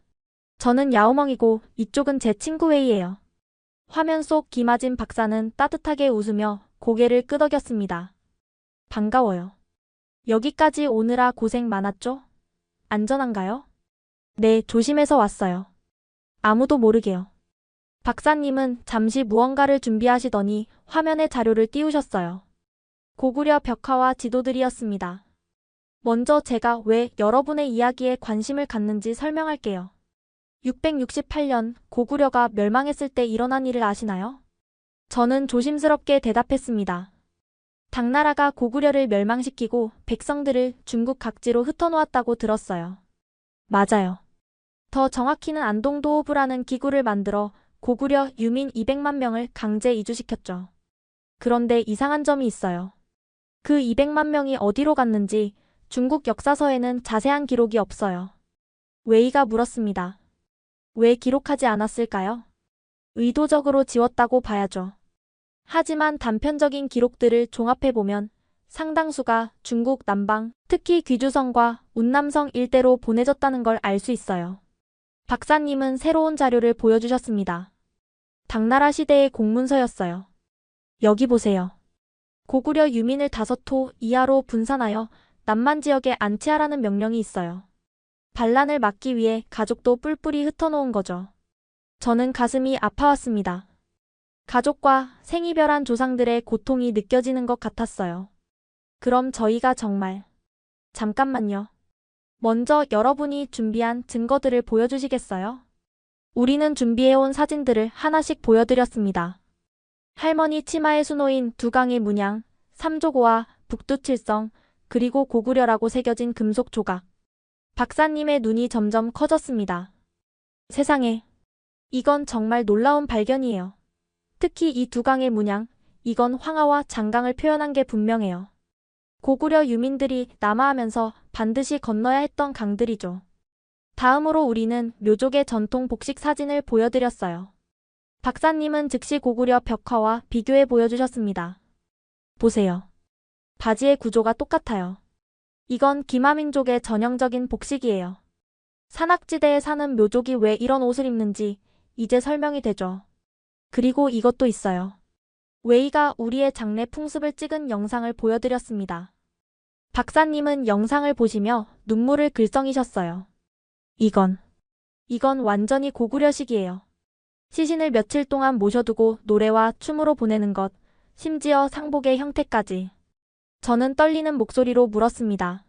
저는 야오멍이고 이쪽은 제 친구 웨이예요. 화면 속 김아진 박사는 따뜻하게 웃으며 고개를 끄덕였습니다. 반가워요. 여기까지 오느라 고생 많았죠? 안전한가요? 네, 조심해서 왔어요. 아무도 모르게요. 박사님은 잠시 무언가를 준비하시더니 화면에 자료를 띄우셨어요. 고구려 벽화와 지도들이었습니다. 먼저 제가 왜 여러분의 이야기에 관심을 갖는지 설명할게요. 668년 고구려가 멸망했을 때 일어난 일을 아시나요? 저는 조심스럽게 대답했습니다. 당나라가 고구려를 멸망시키고 백성들을 중국 각지로 흩어놓았다고 들었어요. 맞아요. 더 정확히는 안동도호부라는 기구를 만들어 고구려 유민 200만 명을 강제 이주시켰죠. 그런데 이상한 점이 있어요. 그 200만 명이 어디로 갔는지 중국 역사서에는 자세한 기록이 없어요. 웨이가 물었습니다. 왜 기록하지 않았을까요? 의도적으로 지웠다고 봐야죠. 하지만 단편적인 기록들을 종합해보면 상당수가 중국 남방, 특히 귀주성과 운남성 일대로 보내졌다는 걸 알 수 있어요. 박사님은 새로운 자료를 보여주셨습니다. 당나라 시대의 공문서였어요. 여기 보세요. 고구려 유민을 5호 이하로 분산하여 남만 지역에 안치하라는 명령이 있어요. 반란을 막기 위해 가족도 뿔뿔이 흩어놓은 거죠. 저는 가슴이 아파왔습니다. 가족과 생이별한 조상들의 고통이 느껴지는 것 같았어요. 그럼 저희가 정말... 잠깐만요. 먼저 여러분이 준비한 증거들을 보여주시겠어요? 우리는 준비해온 사진들을 하나씩 보여드렸습니다. 할머니 치마에 수놓인 두 강의 문양, 삼조고와 북두칠성, 그리고 고구려라고 새겨진 금속 조각. 박사님의 눈이 점점 커졌습니다. 세상에, 이건 정말 놀라운 발견이에요. 특히 이 두 강의 문양, 이건 황하와 장강을 표현한 게 분명해요. 고구려 유민들이 남하하면서 반드시 건너야 했던 강들이죠. 다음으로 우리는 묘족의 전통 복식 사진을 보여드렸어요. 박사님은 즉시 고구려 벽화와 비교해 보여주셨습니다. 보세요. 바지의 구조가 똑같아요. 이건 기마민족의 전형적인 복식이에요. 산악지대에 사는 묘족이 왜 이런 옷을 입는지 이제 설명이 되죠. 그리고 이것도 있어요. 웨이가 우리의 장례 풍습을 찍은 영상을 보여드렸습니다. 박사님은 영상을 보시며 눈물을 글썽이셨어요. 이건 완전히 고구려식이에요. 시신을 며칠 동안 모셔두고 노래와 춤으로 보내는 것, 심지어 상복의 형태까지. 저는 떨리는 목소리로 물었습니다.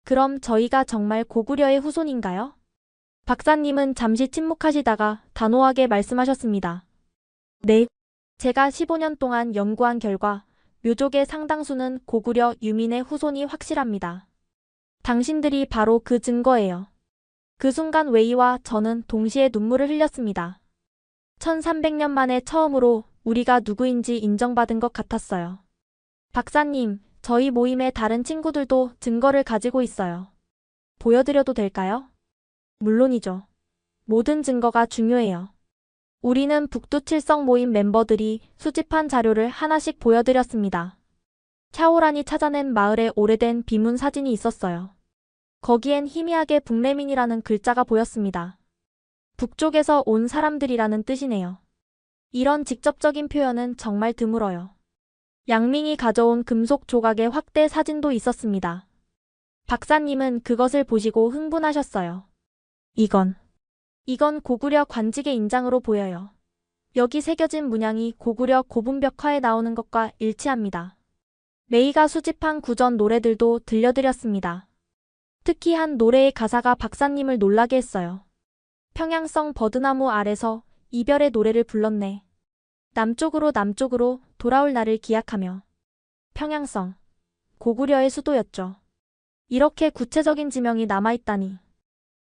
그럼 저희가 정말 고구려의 후손인가요? 박사님은 잠시 침묵하시다가 단호하게 말씀하셨습니다. 네. 제가 15년 동안 연구한 결과 묘족의 상당수는 고구려 유민의 후손이 확실합니다. 당신들이 바로 그 증거예요. 그 순간 웨이와 저는 동시에 눈물을 흘렸습니다. 1300년 만에 처음으로 우리가 누구인지 인정받은 것 같았어요. 박사님, 저희 모임의 다른 친구들도 증거를 가지고 있어요. 보여드려도 될까요? 물론이죠. 모든 증거가 중요해요. 우리는 북두칠성 모임 멤버들이 수집한 자료를 하나씩 보여드렸습니다. 캬오란이 찾아낸 마을의 오래된 비문 사진이 있었어요. 거기엔 희미하게 북레민이라는 글자가 보였습니다. 북쪽에서 온 사람들이라는 뜻이네요. 이런 직접적인 표현은 정말 드물어요. 양밍이 가져온 금속 조각의 확대 사진도 있었습니다. 박사님은 그것을 보시고 흥분하셨어요. 이건 고구려 관직의 인장으로 보여요. 여기 새겨진 문양이 고구려 고분벽화에 나오는 것과 일치합니다. 메이가 수집한 구전 노래들도 들려드렸습니다. 특히 한 노래의 가사가 박사님을 놀라게 했어요. 평양성 버드나무 아래서 이별의 노래를 불렀네. 남쪽으로 돌아올 날을 기약하며. 평양성, 고구려의 수도였죠. 이렇게 구체적인 지명이 남아있다니.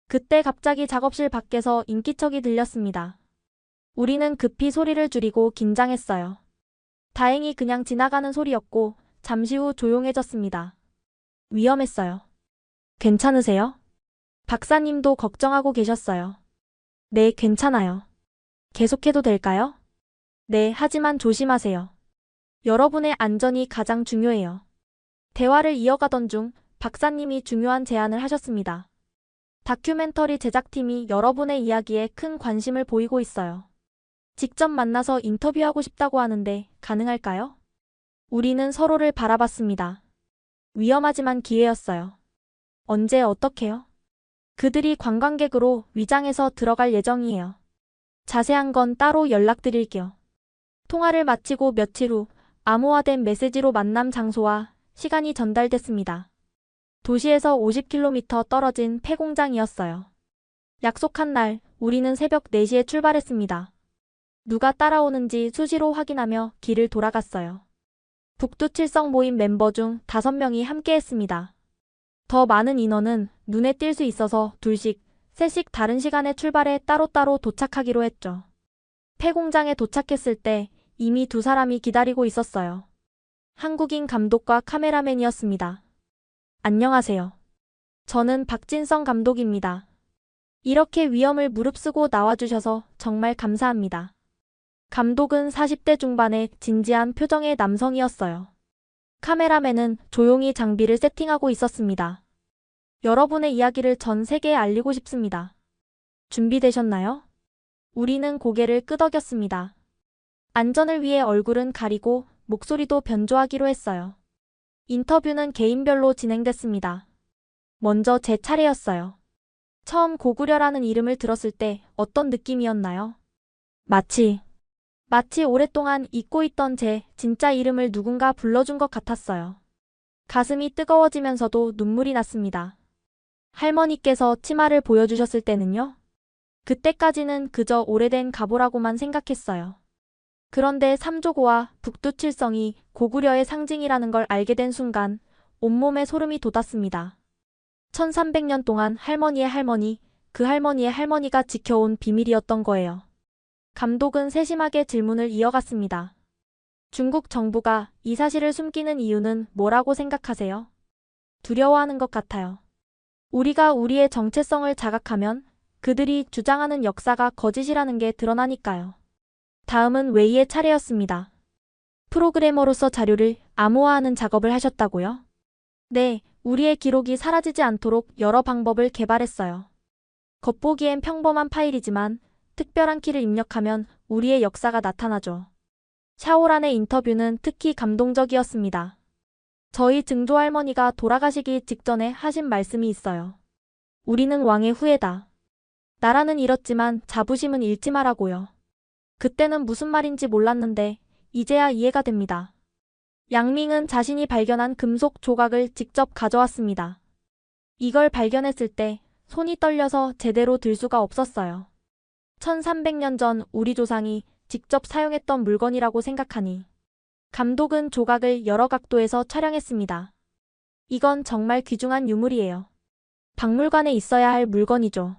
그때 갑자기 작업실 밖에서 인기척이 들렸습니다. 우리는 급히 소리를 줄이고 긴장했어요. 다행히 그냥 지나가는 소리였고 잠시 후 조용해졌습니다. 위험했어요. 괜찮으세요? 박사님도 걱정하고 계셨어요. 네, 괜찮아요. 계속해도 될까요? 네, 하지만 조심하세요. 여러분의 안전이 가장 중요해요. 대화를 이어가던 중 박사님이 중요한 제안을 하셨습니다. 다큐멘터리 제작팀이 여러분의 이야기에 큰 관심을 보이고 있어요. 직접 만나서 인터뷰하고 싶다고 하는데 가능할까요? 우리는 서로를 바라봤습니다. 위험하지만 기회였어요. 언제 어떻게요? 그들이 관광객으로 위장해서 들어갈 예정이에요. 자세한 건 따로 연락드릴게요. 통화를 마치고 며칠 후 암호화된 메시지로 만남 장소와 시간이 전달됐습니다. 도시에서 50km 떨어진 폐공장이었어요. 약속한 날, 우리는 새벽 4시에 출발했습니다. 누가 따라오는지 수시로 확인하며 길을 돌아갔어요. 북두칠성 모임 멤버 중 5명이 함께했습니다. 더 많은 인원은 눈에 띌 수 있어서 2씩, 3씩 다른 시간에 출발해 따로따로 도착하기로 했죠. 폐공장에 도착했을 때 이미 2사람이 기다리고 있었어요. 한국인 감독과 카메라맨이었습니다. 안녕하세요. 저는 박진성 감독입니다. 이렇게 위험을 무릅쓰고 나와주셔서 정말 감사합니다. 감독은 40대 중반의 진지한 표정의 남성이었어요. 카메라맨은 조용히 장비를 세팅하고 있었습니다. 여러분의 이야기를 전 세계에 알리고 싶습니다. 준비되셨나요? 우리는 고개를 끄덕였습니다. 안전을 위해 얼굴은 가리고 목소리도 변조하기로 했어요. 인터뷰는 개인별로 진행됐습니다. 먼저 제 차례였어요. 처음 고구려라는 이름을 들었을 때 어떤 느낌이었나요? 마치 오랫동안 잊고 있던 제 진짜 이름을 누군가 불러준 것 같았어요. 가슴이 뜨거워지면서도 눈물이 났습니다. 할머니께서 치마를 보여주셨을 때는요? 그때까지는 그저 오래된 갑오라고만 생각했어요. 그런데 삼조고와 북두칠성이 고구려의 상징이라는 걸 알게 된 순간 온몸에 소름이 돋았습니다. 1300년 동안 할머니의 할머니, 그 할머니의 할머니가 지켜온 비밀이었던 거예요. 감독은 세심하게 질문을 이어갔습니다. 중국 정부가 이 사실을 숨기는 이유는 뭐라고 생각하세요? 두려워하는 것 같아요. 우리가 우리의 정체성을 자각하면 그들이 주장하는 역사가 거짓이라는 게 드러나니까요. 다음은 웨이의 차례였습니다. 프로그래머로서 자료를 암호화하는 작업을 하셨다고요? 네, 우리의 기록이 사라지지 않도록 여러 방법을 개발했어요. 겉보기엔 평범한 파일이지만 특별한 키를 입력하면 우리의 역사가 나타나죠. 샤오란의 인터뷰는 특히 감동적이었습니다. 저희 증조 할머니가 돌아가시기 직전에 하신 말씀이 있어요. 우리는 왕의 후예다. 나라는 잃었지만 자부심은 잃지 말라고요. 그때는 무슨 말인지 몰랐는데 이제야 이해가 됩니다. 양밍은 자신이 발견한 금속 조각을 직접 가져왔습니다. 이걸 발견했을 때 손이 떨려서 제대로 들 수가 없었어요. 1300년 전 우리 조상이 직접 사용했던 물건이라고 생각하니. 감독은 조각을 여러 각도에서 촬영했습니다. 이건 정말 귀중한 유물이에요. 박물관에 있어야 할 물건이죠.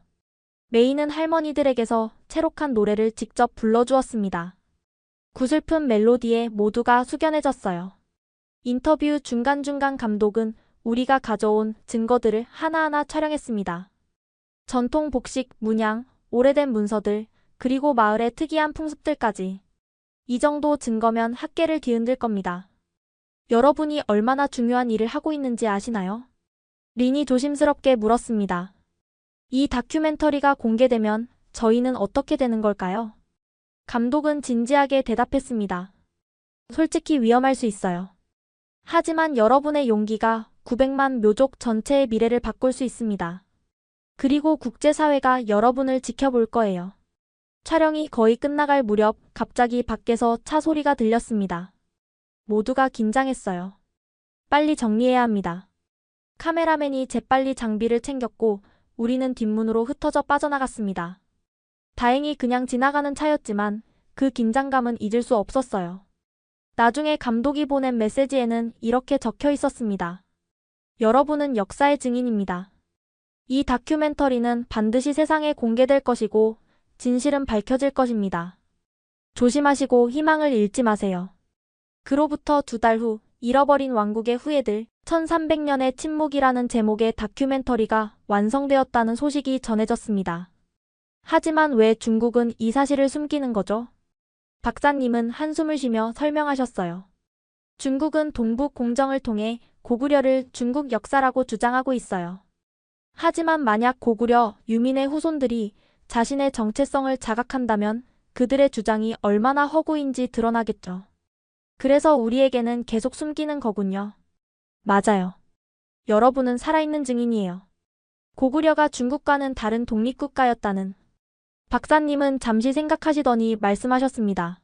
메이는 할머니들에게서 채록한 노래를 직접 불러주었습니다. 구슬픈 멜로디에 모두가 숙연해졌어요. 인터뷰 중간중간 감독은 우리가 가져온 증거들을 하나하나 촬영했습니다. 전통 복식, 문양, 오래된 문서들, 그리고 마을의 특이한 풍습들까지. 이 정도 증거면 학계를 뒤흔들 겁니다. 여러분이 얼마나 중요한 일을 하고 있는지 아시나요? 린이 조심스럽게 물었습니다. 이 다큐멘터리가 공개되면 저희는 어떻게 되는 걸까요? 감독은 진지하게 대답했습니다. 솔직히 위험할 수 있어요. 하지만 여러분의 용기가 900만 묘족 전체의 미래를 바꿀 수 있습니다. 그리고 국제사회가 여러분을 지켜볼 거예요. 촬영이 거의 끝나갈 무렵 갑자기 밖에서 차 소리가 들렸습니다. 모두가 긴장했어요. 빨리 정리해야 합니다. 카메라맨이 재빨리 장비를 챙겼고 우리는 뒷문으로 흩어져 빠져나갔습니다. 다행히 그냥 지나가는 차였지만 그 긴장감은 잊을 수 없었어요. 나중에 감독이 보낸 메시지에는 이렇게 적혀 있었습니다. 여러분은 역사의 증인입니다. 이 다큐멘터리는 반드시 세상에 공개될 것이고 진실은 밝혀질 것입니다. 조심하시고 희망을 잃지 마세요. 그로부터 2달 후 잃어버린 왕국의 후예들 1300년의 침묵이라는 제목의 다큐멘터리가 완성되었다는 소식이 전해졌습니다. 하지만 왜 중국은 이 사실을 숨기는 거죠? 박사님은 한숨을 쉬며 설명하셨어요. 중국은 동북 공정을 통해 고구려를 중국 역사라고 주장하고 있어요. 하지만 만약 고구려 유민의 후손들이 자신의 정체성을 자각한다면 그들의 주장이 얼마나 허구인지 드러나겠죠. 그래서 우리에게는 계속 숨기는 거군요. 맞아요. 여러분은 살아있는 증인이에요. 고구려가 중국과는 다른 독립국가였다는. 박사님은 잠시 생각하시더니 말씀하셨습니다.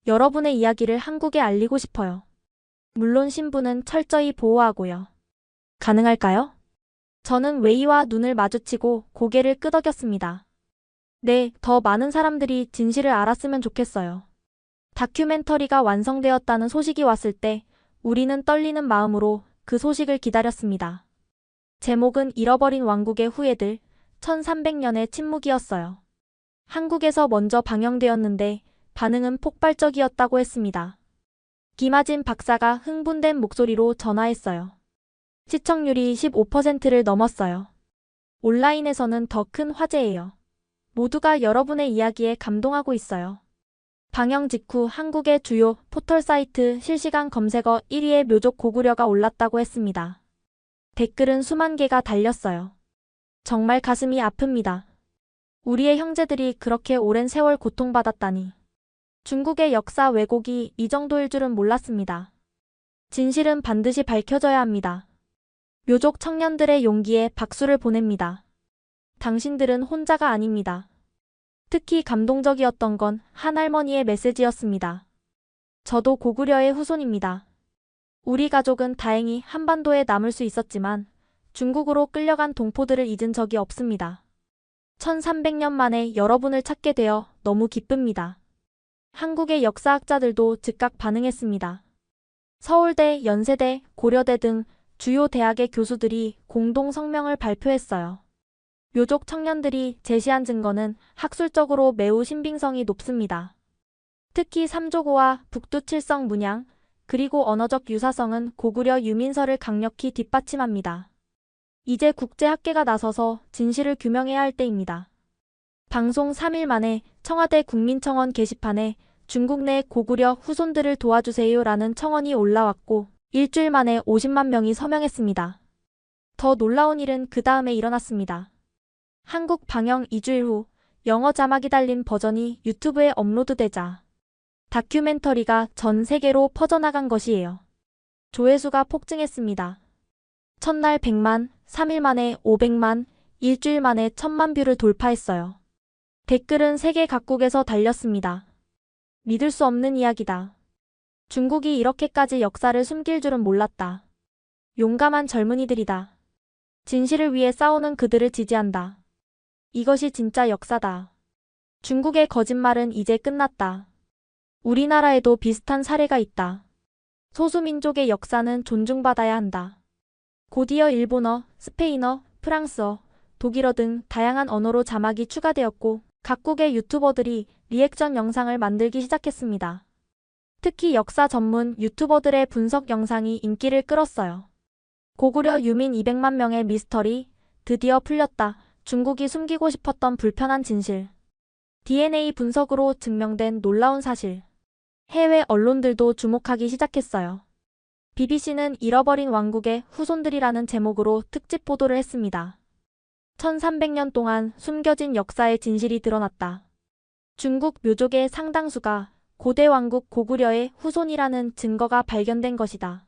여러분의 이야기를 한국에 알리고 싶어요. 물론 신분은 철저히 보호하고요. 가능할까요? 저는 웨이와 눈을 마주치고 고개를 끄덕였습니다. 네, 더 많은 사람들이 진실을 알았으면 좋겠어요. 다큐멘터리가 완성되었다는 소식이 왔을 때 우리는 떨리는 마음으로 그 소식을 기다렸습니다. 제목은 잃어버린 왕국의 후예들 1300년의 침묵이었어요. 한국에서 먼저 방영되었는데 반응은 폭발적이었다고 했습니다. 김하진 박사가 흥분된 목소리로 전화했어요. 시청률이 15%를 넘었어요. 온라인에서는 더 큰 화제예요. 모두가 여러분의 이야기에 감동하고 있어요. 방영 직후 한국의 주요 포털 사이트 실시간 검색어 1위에 묘족 고구려가 올랐다고 했습니다. 댓글은 수만 개가 달렸어요. 정말 가슴이 아픕니다. 우리의 형제들이 그렇게 오랜 세월 고통받았다니. 중국의 역사 왜곡이 이 정도일 줄은 몰랐습니다. 진실은 반드시 밝혀져야 합니다. 묘족 청년들의 용기에 박수를 보냅니다. 당신들은 혼자가 아닙니다. 특히 감동적이었던 건 한 할머니의 메시지였습니다. 저도 고구려의 후손입니다. 우리 가족은 다행히 한반도에 남을 수 있었지만 중국으로 끌려간 동포들을 잊은 적이 없습니다. 1300년 만에 여러분을 찾게 되어 너무 기쁩니다. 한국의 역사학자들도 즉각 반응했습니다. 서울대, 연세대, 고려대 등 주요 대학의 교수들이 공동 성명을 발표했어요. 묘족 청년들이 제시한 증거는 학술적으로 매우 신빙성이 높습니다. 특히 삼조고와 북두칠성 문양, 그리고 언어적 유사성은 고구려 유민설을 강력히 뒷받침합니다. 이제 국제학계가 나서서 진실을 규명해야 할 때입니다. 방송 3일 만에 청와대 국민청원 게시판에 중국 내 고구려 후손들을 도와주세요라는 청원이 올라왔고 일주일 만에 50만 명이 서명했습니다. 더 놀라운 일은 그 다음에 일어났습니다. 한국 방영 2주일 후 영어 자막이 달린 버전이 유튜브에 업로드되자 다큐멘터리가 전 세계로 퍼져나간 것이에요. 조회수가 폭증했습니다. 첫날 100만, 3일 만에 500만, 일주일 만에 1000만 뷰를 돌파했어요. 댓글은 세계 각국에서 달렸습니다. 믿을 수 없는 이야기다. 중국이 이렇게까지 역사를 숨길 줄은 몰랐다. 용감한 젊은이들이다. 진실을 위해 싸우는 그들을 지지한다. 이것이 진짜 역사다. 중국의 거짓말은 이제 끝났다. 우리나라에도 비슷한 사례가 있다. 소수민족의 역사는 존중받아야 한다. 곧이어 일본어, 스페인어, 프랑스어, 독일어 등 다양한 언어로 자막이 추가되었고 각국의 유튜버들이 리액션 영상을 만들기 시작했습니다. 특히 역사 전문 유튜버들의 분석 영상이 인기를 끌었어요. 고구려 유민 200만 명의 미스터리, 드디어 풀렸다. 중국이 숨기고 싶었던 불편한 진실. DNA 분석으로 증명된 놀라운 사실. 해외 언론들도 주목하기 시작했어요. BBC는 잃어버린 왕국의 후손들이라는 제목으로 특집 보도를 했습니다. 1300년 동안 숨겨진 역사의 진실이 드러났다. 중국 묘족의 상당수가 고대 왕국 고구려의 후손이라는 증거가 발견된 것이다.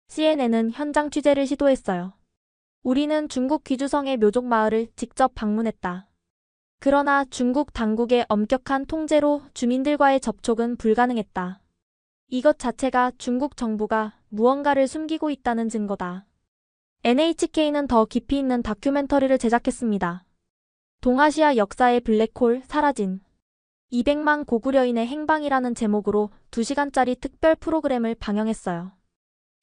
CNN은 현장 취재를 시도했어요. 우리는 중국 귀주성의 묘족 마을을 직접 방문했다. 그러나 중국 당국의 엄격한 통제로 주민들과의 접촉은 불가능했다. 이것 자체가 중국 정부가 무언가를 숨기고 있다는 증거다. NHK는 더 깊이 있는 다큐멘터리를 제작했습니다. 동아시아 역사의 블랙홀 사라진 200만 고구려인의 행방이라는 제목으로 2시간짜리 특별 프로그램을 방영했어요.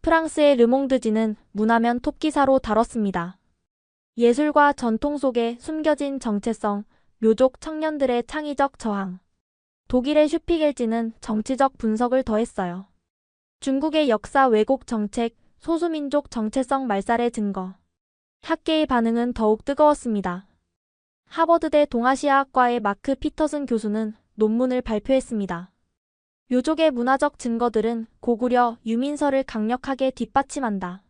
프랑스의 르몽드지는 문화면 톱기사로 다뤘습니다. 예술과 전통 속에 숨겨진 정체성, 묘족 청년들의 창의적 저항. 독일의 슈피겔지는 정치적 분석을 더했어요. 중국의 역사 왜곡 정책, 소수민족 정체성 말살의 증거. 학계의 반응은 더욱 뜨거웠습니다. 하버드대 동아시아학과의 마크 피터슨 교수는 논문을 발표했습니다. 묘족의 문화적 증거들은 고구려 유민설을 강력하게 뒷받침한다.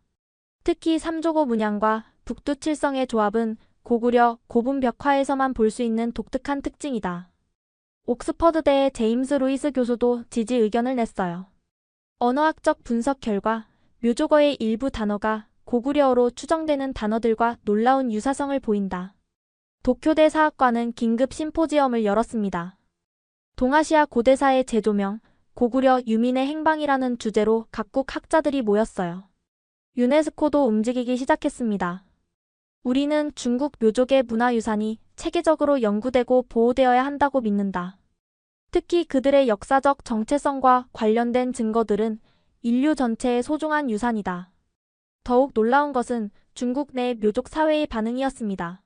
특히 삼조고 문양과 북두칠성의 조합은 고구려 고분 벽화에서만 볼 수 있는 독특한 특징이다. 옥스퍼드대의 제임스 루이스 교수도 지지 의견을 냈어요. 언어학적 분석 결과 묘족어의 일부 단어가 고구려어로 추정되는 단어들과 놀라운 유사성을 보인다. 도쿄대 사학과는 긴급 심포지엄을 열었습니다. 동아시아 고대사의 재조명, 고구려 유민의 행방이라는 주제로 각국 학자들이 모였어요. 유네스코도 움직이기 시작했습니다. 우리는 중국 묘족의 문화유산이 체계적으로 연구되고 보호되어야 한다고 믿는다. 특히 그들의 역사적 정체성과 관련된 증거들은 인류 전체의 소중한 유산이다. 더욱 놀라운 것은 중국 내 묘족 사회의 반응이었습니다.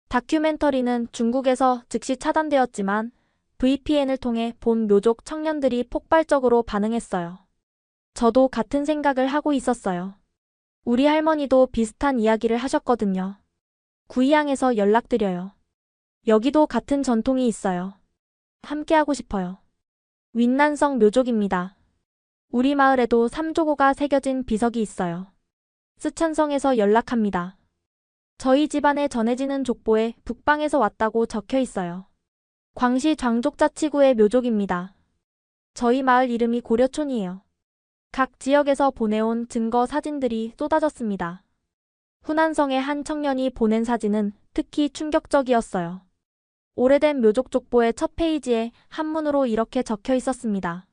다큐멘터리는 중국에서 즉시 차단되었지만 VPN을 통해 본 묘족 청년들이 폭발적으로 반응했어요. 저도 같은 생각을 하고 있었어요. 우리 할머니도 비슷한 이야기를 하셨거든요. 구이양에서 연락드려요. 여기도 같은 전통이 있어요. 함께하고 싶어요. 윈난성 묘족입니다. 우리 마을에도 삼조고가 새겨진 비석이 있어요. 쓰촨성에서 연락합니다. 저희 집안에 전해지는 족보에 북방에서 왔다고 적혀 있어요. 광시 장족자치구의 묘족입니다. 저희 마을 이름이 고려촌이에요. 각 지역에서 보내온 증거 사진들이 쏟아졌습니다. 후난성의 한 청년이 보낸 사진은 특히 충격적이었어요. 오래된 묘족 족보의 첫 페이지에 한문으로 이렇게 적혀 있었습니다.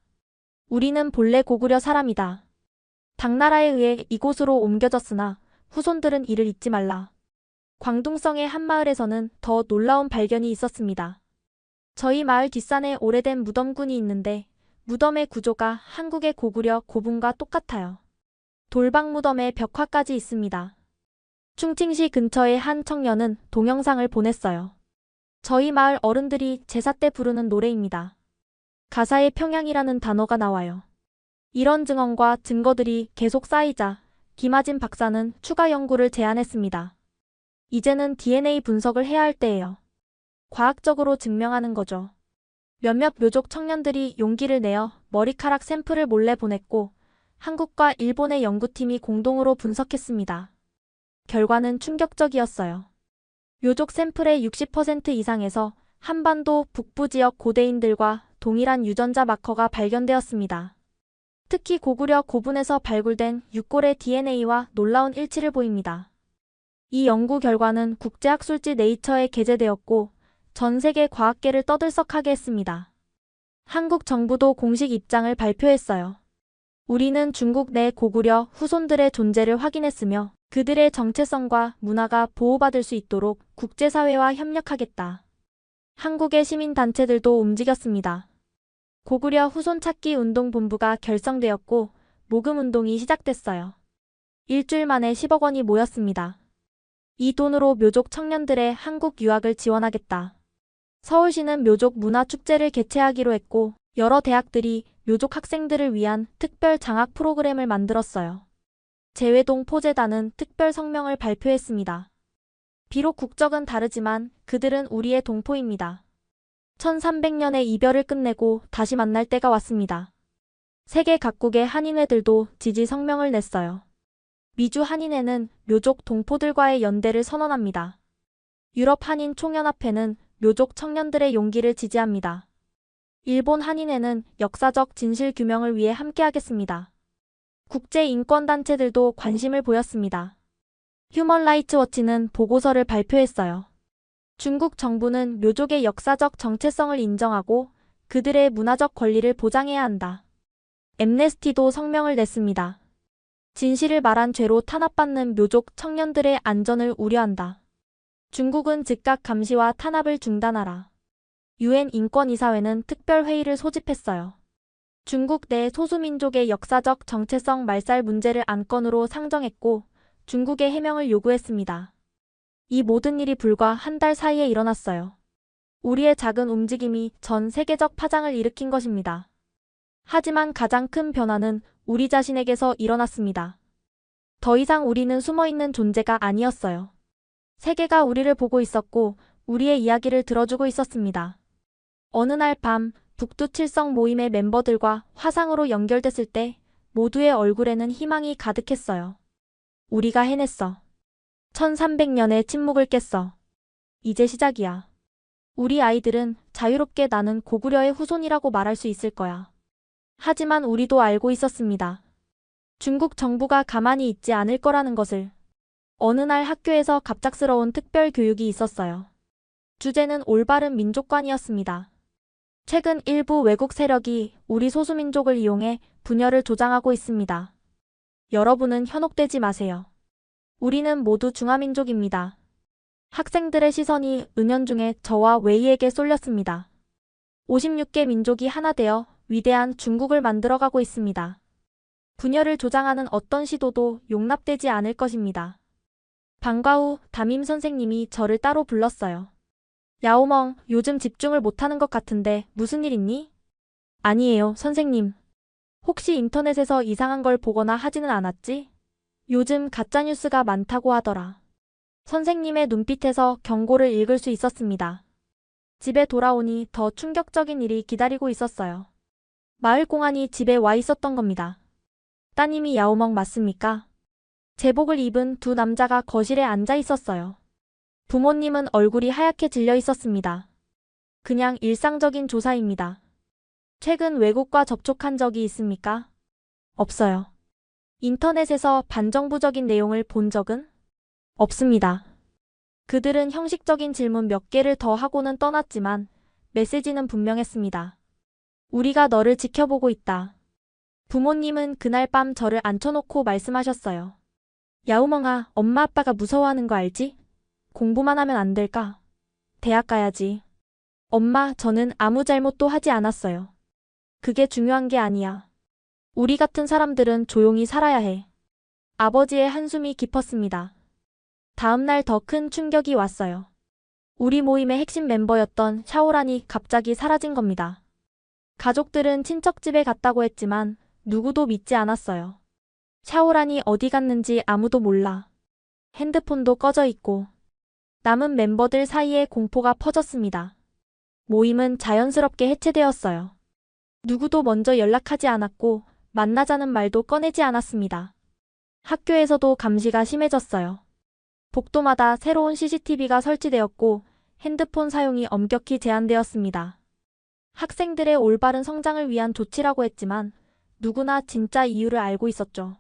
우리는 본래 고구려 사람이다. 당나라에 의해 이곳으로 옮겨졌으나 후손들은 이를 잊지 말라. 광둥성의 한 마을에서는 더 놀라운 발견이 있었습니다. 저희 마을 뒷산에 오래된 무덤군이 있는데 무덤의 구조가 한국의 고구려 고분과 똑같아요. 돌방 무덤에 벽화까지 있습니다. 충칭시 근처의 한 청년은 동영상을 보냈어요. 저희 마을 어른들이 제사 때 부르는 노래입니다. 가사에 평양이라는 단어가 나와요. 이런 증언과 증거들이 계속 쌓이자 김하진 박사는 추가 연구를 제안했습니다. 이제는 DNA 분석을 해야 할 때예요. 과학적으로 증명하는 거죠. 몇몇 묘족 청년들이 용기를 내어 머리카락 샘플을 몰래 보냈고 한국과 일본의 연구팀이 공동으로 분석했습니다. 결과는 충격적이었어요. 묘족 샘플의 60% 이상에서 한반도 북부 지역 고대인들과 동일한 유전자 마커가 발견되었습니다. 특히 고구려 고분에서 발굴된 육골의 DNA와 놀라운 일치를 보입니다. 이 연구 결과는 국제학술지 네이처에 게재되었고 전 세계 과학계를 떠들썩하게 했습니다. 한국 정부도 공식 입장을 발표했어요. 우리는 중국 내 고구려 후손들의 존재를 확인했으며 그들의 정체성과 문화가 보호받을 수 있도록 국제사회와 협력하겠다. 한국의 시민단체들도 움직였습니다. 고구려 후손 찾기 운동본부가 결성되었고 모금운동이 시작됐어요. 일주일 만에 10억 원이 모였습니다. 이 돈으로 묘족 청년들의 한국 유학을 지원하겠다. 서울시는 묘족 문화축제를 개최하기로 했고 여러 대학들이 묘족 학생들을 위한 특별 장학 프로그램을 만들었어요. 재외동 포재단은 특별 성명을 발표했습니다. 비록 국적은 다르지만 그들은 우리의 동포입니다. 1300년의 이별을 끝내고 다시 만날 때가 왔습니다. 세계 각국의 한인회들도 지지 성명을 냈어요. 미주 한인회는 묘족 동포들과의 연대를 선언합니다. 유럽 한인 총연합회는 묘족 청년들의 용기를 지지합니다. 일본 한인회는 역사적 진실 규명을 위해 함께하겠습니다. 국제 인권단체들도 관심을 보였습니다. 휴먼 라이츠 워치는 보고서를 발표했어요. 중국 정부는 묘족의 역사적 정체성을 인정하고 그들의 문화적 권리를 보장해야 한다. 엠네스티도 성명을 냈습니다. 진실을 말한 죄로 탄압받는 묘족 청년들의 안전을 우려한다. 중국은 즉각 감시와 탄압을 중단하라. 유엔 인권이사회는 특별회의를 소집했어요. 중국 내 소수민족의 역사적 정체성 말살 문제를 안건으로 상정했고 중국의 해명을 요구했습니다. 이 모든 일이 불과 한 달 사이에 일어났어요. 우리의 작은 움직임이 전 세계적 파장을 일으킨 것입니다. 하지만 가장 큰 변화는 우리 자신에게서 일어났습니다. 더 이상 우리는 숨어있는 존재가 아니었어요. 세계가 우리를 보고 있었고 우리의 이야기를 들어주고 있었습니다. 어느 날 밤 북두칠성 모임의 멤버들과 화상으로 연결됐을 때 모두의 얼굴에는 희망이 가득했어요. 우리가 해냈어. 1300년의 침묵을 깼어. 이제 시작이야. 우리 아이들은 자유롭게 나는 고구려의 후손이라고 말할 수 있을 거야. 하지만 우리도 알고 있었습니다. 중국 정부가 가만히 있지 않을 거라는 것을. 어느 날 학교에서 갑작스러운 특별 교육이 있었어요. 주제는 올바른 민족관이었습니다. 최근 일부 외국 세력이 우리 소수민족을 이용해 분열을 조장하고 있습니다. 여러분은 현혹되지 마세요. 우리는 모두 중화민족입니다. 학생들의 시선이 은연중에 저와 웨이에게 쏠렸습니다. 56개 민족이 하나 되어 위대한 중국을 만들어가고 있습니다. 분열을 조장하는 어떤 시도도 용납되지 않을 것입니다. 방과 후 담임 선생님이 저를 따로 불렀어요. 야오멍, 요즘 집중을 못하는 것 같은데 무슨 일 있니? 아니에요, 선생님. 혹시 인터넷에서 이상한 걸 보거나 하지는 않았지? 요즘 가짜뉴스가 많다고 하더라. 선생님의 눈빛에서 경고를 읽을 수 있었습니다. 집에 돌아오니 더 충격적인 일이 기다리고 있었어요. 마을 공안이 집에 와 있었던 겁니다. 따님이 야오멍 맞습니까? 제복을 입은 두 남자가 거실에 앉아 있었어요. 부모님은 얼굴이 하얗게 질려 있었습니다. 그냥 일상적인 조사입니다. 최근 외국과 접촉한 적이 있습니까? 없어요. 인터넷에서 반정부적인 내용을 본 적은? 없습니다. 그들은 형식적인 질문 몇 개를 더 하고는 떠났지만 메시지는 분명했습니다. 우리가 너를 지켜보고 있다. 부모님은 그날 밤 저를 앉혀놓고 말씀하셨어요. 야우멍아, 엄마 아빠가 무서워하는 거 알지? 공부만 하면 안 될까? 대학 가야지. 엄마, 저는 아무 잘못도 하지 않았어요. 그게 중요한 게 아니야. 우리 같은 사람들은 조용히 살아야 해. 아버지의 한숨이 깊었습니다. 다음 날 더 큰 충격이 왔어요. 우리 모임의 핵심 멤버였던 샤오란이 갑자기 사라진 겁니다. 가족들은 친척집에 갔다고 했지만 누구도 믿지 않았어요. 샤오란이 어디 갔는지 아무도 몰라. 핸드폰도 꺼져 있고. 남은 멤버들 사이에 공포가 퍼졌습니다. 모임은 자연스럽게 해체되었어요. 누구도 먼저 연락하지 않았고 만나자는 말도 꺼내지 않았습니다. 학교에서도 감시가 심해졌어요. 복도마다 새로운 CCTV가 설치되었고 핸드폰 사용이 엄격히 제한되었습니다. 학생들의 올바른 성장을 위한 조치라고 했지만 누구나 진짜 이유를 알고 있었죠.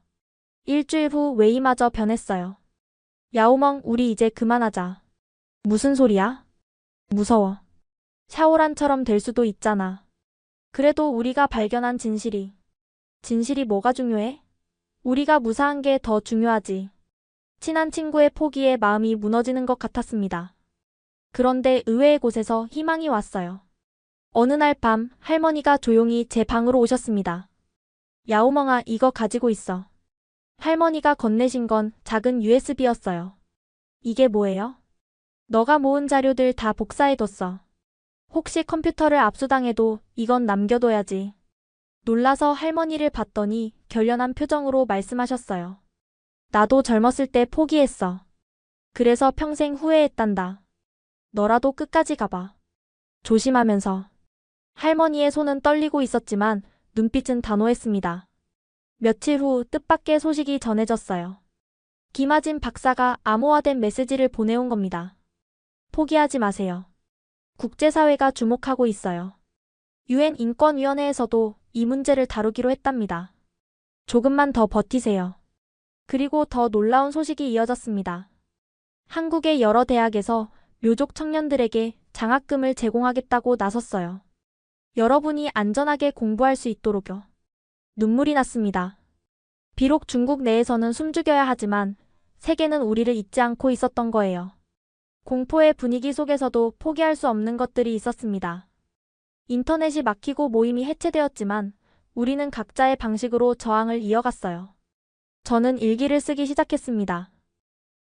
일주일 후 웨이마저 변했어요. 야오멍, 우리 이제 그만하자. 무슨 소리야? 무서워. 샤오란처럼 될 수도 있잖아. 그래도 우리가 발견한 진실이 뭐가 중요해? 우리가 무사한 게 더 중요하지. 친한 친구의 포기에 마음이 무너지는 것 같았습니다. 그런데 의외의 곳에서 희망이 왔어요. 어느 날 밤 할머니가 조용히 제 방으로 오셨습니다. 야오멍아, 이거 가지고 있어. 할머니가 건네신 건 작은 USB였어요. 이게 뭐예요? 너가 모은 자료들 다 복사해뒀어. 혹시 컴퓨터를 압수당해도 이건 남겨둬야지. 놀라서 할머니를 봤더니 결연한 표정으로 말씀하셨어요. 나도 젊었을 때 포기했어. 그래서 평생 후회했단다. 너라도 끝까지 가봐. 조심하면서. 할머니의 손은 떨리고 있었지만 눈빛은 단호했습니다. 며칠 후 뜻밖의 소식이 전해졌어요. 김하진 박사가 암호화된 메시지를 보내온 겁니다. 포기하지 마세요. 국제사회가 주목하고 있어요. 유엔 인권위원회에서도 이 문제를 다루기로 했답니다. 조금만 더 버티세요. 그리고 더 놀라운 소식이 이어졌습니다. 한국의 여러 대학에서 묘족 청년들에게 장학금을 제공하겠다고 나섰어요. 여러분이 안전하게 공부할 수 있도록요. 눈물이 났습니다. 비록 중국 내에서는 숨죽여야 하지만 세계는 우리를 잊지 않고 있었던 거예요. 공포의 분위기 속에서도 포기할 수 없는 것들이 있었습니다. 인터넷이 막히고 모임이 해체되었지만 우리는 각자의 방식으로 저항을 이어갔어요. 저는 일기를 쓰기 시작했습니다.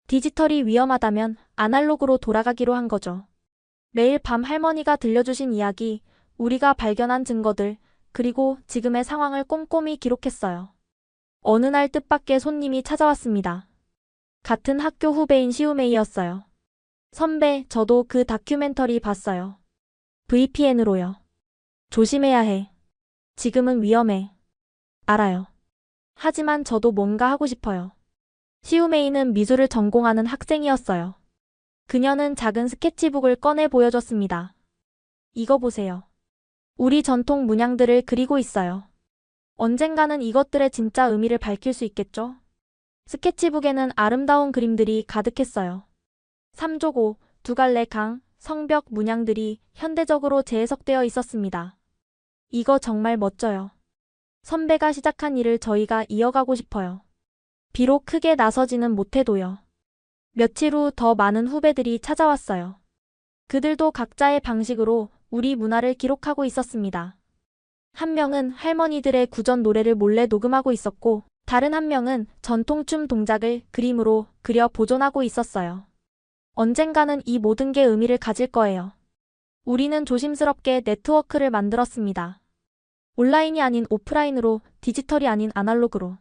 디지털이 위험하다면 아날로그로 돌아가기로 한 거죠. 매일 밤 할머니가 들려주신 이야기, 우리가 발견한 증거들, 그리고 지금의 상황을 꼼꼼히 기록했어요. 어느 날 뜻밖의 손님이 찾아왔습니다. 같은 학교 후배인 시우메이였어요. 선배, 저도 그 다큐멘터리 봤어요. VPN으로요. 조심해야 해. 지금은 위험해. 알아요. 하지만 저도 뭔가 하고 싶어요. 시우메이는 미술을 전공하는 학생이었어요. 그녀는 작은 스케치북을 꺼내 보여줬습니다. 이거 보세요. 우리 전통 문양들을 그리고 있어요. 언젠가는 이것들의 진짜 의미를 밝힐 수 있겠죠? 스케치북에는 아름다운 그림들이 가득했어요. 삼조고, 두 갈래 강, 성벽 문양들이 현대적으로 재해석되어 있었습니다. 이거 정말 멋져요. 선배가 시작한 일을 저희가 이어가고 싶어요. 비록 크게 나서지는 못해도요. 며칠 후 더 많은 후배들이 찾아왔어요. 그들도 각자의 방식으로 우리 문화를 기록하고 있었습니다. 한 명은 할머니들의 구전 노래를 몰래 녹음하고 있었고, 다른 한 명은 전통춤 동작을 그림으로 그려 보존하고 있었어요. 언젠가는 이 모든 게 의미를 가질 거예요. 우리는 조심스럽게 네트워크를 만들었습니다. 온라인이 아닌 오프라인으로, 디지털이 아닌 아날로그로.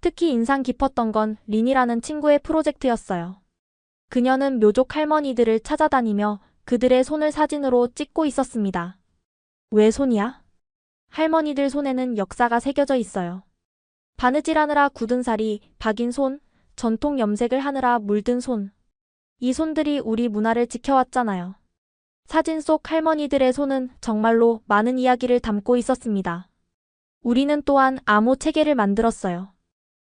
특히 인상 깊었던 건 린이라는 친구의 프로젝트였어요. 그녀는 묘족 할머니들을 찾아다니며 그들의 손을 사진으로 찍고 있었습니다. 왜 손이야? 할머니들 손에는 역사가 새겨져 있어요. 바느질하느라 굳은 살이 박인 손, 전통 염색을 하느라 물든 손. 이 손들이 우리 문화를 지켜왔잖아요. 사진 속 할머니들의 손은 정말로 많은 이야기를 담고 있었습니다. 우리는 또한 암호 체계를 만들었어요.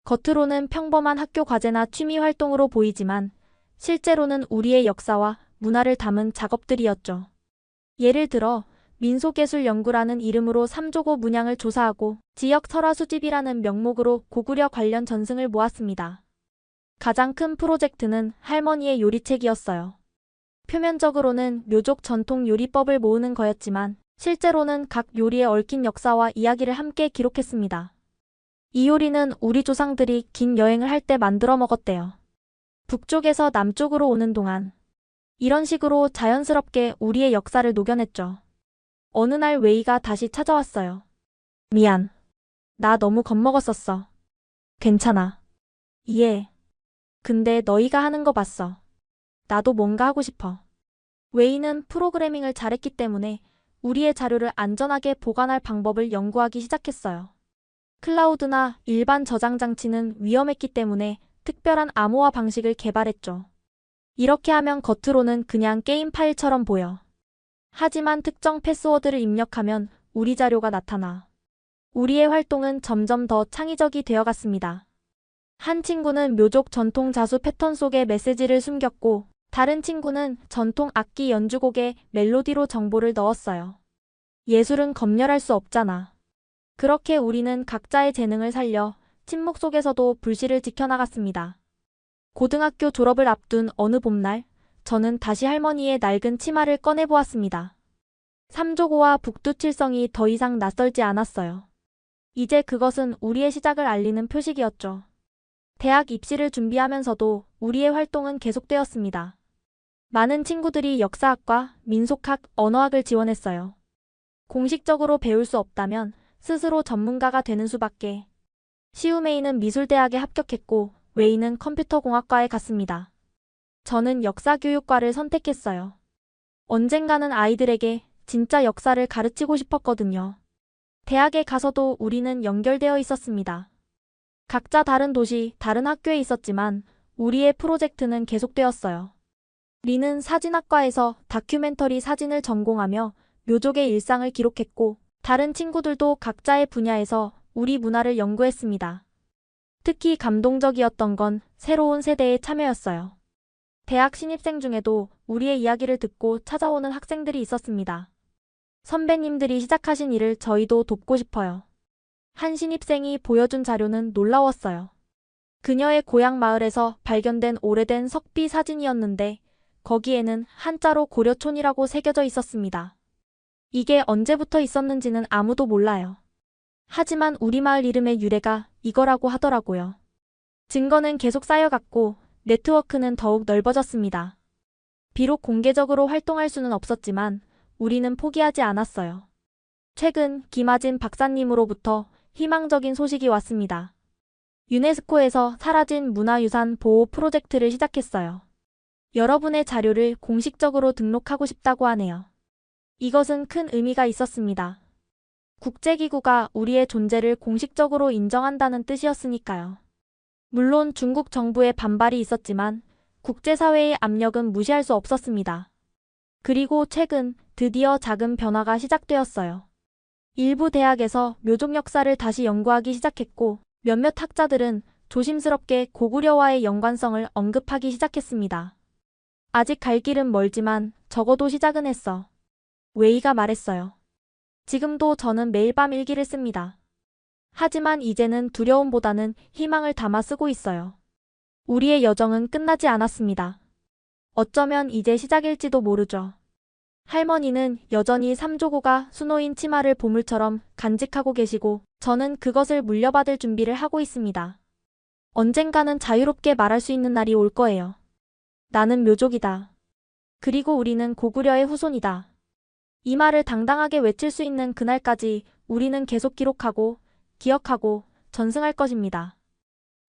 겉으로는 평범한 학교 과제나 취미 활동으로 보이지만 실제로는 우리의 역사와 문화를 담은 작업들이었죠. 예를 들어 민속예술연구라는 이름으로 삼조고 문양을 조사하고 지역 설화 수집이라는 명목으로 고구려 관련 전승을 모았습니다. 가장 큰 프로젝트는 할머니의 요리책이었어요. 표면적으로는 묘족 전통 요리법을 모으는 거였지만 실제로는 각 요리에 얽힌 역사와 이야기를 함께 기록했습니다. 이 요리는 우리 조상들이 긴 여행을 할 때 만들어 먹었대요. 북쪽에서 남쪽으로 오는 동안. 이런 식으로 자연스럽게 우리의 역사를 녹여냈죠. 어느 날 웨이가 다시 찾아왔어요. 미안. 나 너무 겁먹었었어. 괜찮아. 이해해. 근데 너희가 하는 거 봤어. 나도 뭔가 하고 싶어. 웨이는 프로그래밍을 잘했기 때문에 우리의 자료를 안전하게 보관할 방법을 연구하기 시작했어요. 클라우드나 일반 저장 장치는 위험했기 때문에 특별한 암호화 방식을 개발했죠. 이렇게 하면 겉으로는 그냥 게임 파일처럼 보여. 하지만 특정 패스워드를 입력하면 우리 자료가 나타나. 우리의 활동은 점점 더 창의적이 되어갔습니다. 한 친구는 묘족 전통 자수 패턴 속에 메시지를 숨겼고, 다른 친구는 전통 악기 연주곡에 멜로디로 정보를 넣었어요. 예술은 검열할 수 없잖아. 그렇게 우리는 각자의 재능을 살려 침묵 속에서도 불씨를 지켜나갔습니다. 고등학교 졸업을 앞둔 어느 봄날, 저는 다시 할머니의 낡은 치마를 꺼내보았습니다. 삼조고와 북두칠성이 더 이상 낯설지 않았어요. 이제 그것은 우리의 시작을 알리는 표식이었죠. 대학 입시를 준비하면서도 우리의 활동은 계속되었습니다. 많은 친구들이 역사학과, 민속학, 언어학을 지원했어요. 공식적으로 배울 수 없다면 스스로 전문가가 되는 수밖에. 시우메이는 미술대학에 합격했고 웨이는 컴퓨터공학과에 갔습니다. 저는 역사교육과를 선택했어요. 언젠가는 아이들에게 진짜 역사를 가르치고 싶었거든요. 대학에 가서도 우리는 연결되어 있었습니다. 각자 다른 도시, 다른 학교에 있었지만 우리의 프로젝트는 계속되었어요. 리는 사진학과에서 다큐멘터리 사진을 전공하며 묘족의 일상을 기록했고, 다른 친구들도 각자의 분야에서 우리 문화를 연구했습니다. 특히 감동적이었던 건 새로운 세대의 참여였어요. 대학 신입생 중에도 우리의 이야기를 듣고 찾아오는 학생들이 있었습니다. 선배님들이 시작하신 일을 저희도 돕고 싶어요. 한 신입생이 보여준 자료는 놀라웠어요. 그녀의 고향 마을에서 발견된 오래된 석비 사진이었는데 거기에는 한자로 고려촌이라고 새겨져 있었습니다. 이게 언제부터 있었는지는 아무도 몰라요. 하지만 우리 마을 이름의 유래가 이거라고 하더라고요. 증거는 계속 쌓여갔고 네트워크는 더욱 넓어졌습니다. 비록 공개적으로 활동할 수는 없었지만 우리는 포기하지 않았어요. 최근 김아진 박사님으로부터 희망적인 소식이 왔습니다. 유네스코에서 사라진 문화유산 보호 프로젝트를 시작했어요. 여러분의 자료를 공식적으로 등록하고 싶다고 하네요. 이것은 큰 의미가 있었습니다. 국제기구가 우리의 존재를 공식적으로 인정한다는 뜻이었으니까요. 물론 중국 정부의 반발이 있었지만 국제사회의 압력은 무시할 수 없었습니다. 그리고 최근 드디어 작은 변화가 시작되었어요. 일부 대학에서 묘족 역사를 다시 연구하기 시작했고 몇몇 학자들은 조심스럽게 고구려와의 연관성을 언급하기 시작했습니다. 아직 갈 길은 멀지만 적어도 시작은 했어. 웨이가 말했어요. 지금도 저는 매일 밤 일기를 씁니다. 하지만 이제는 두려움보다는 희망을 담아 쓰고 있어요. 우리의 여정은 끝나지 않았습니다. 어쩌면 이제 시작일지도 모르죠. 할머니는 여전히 삼조고가 수노인 치마를 보물처럼 간직하고 계시고 저는 그것을 물려받을 준비를 하고 있습니다. 언젠가는 자유롭게 말할 수 있는 날이 올 거예요. 나는 묘족이다. 그리고 우리는 고구려의 후손이다. 이 말을 당당하게 외칠 수 있는 그날까지 우리는 계속 기록하고 기억하고 전승할 것입니다.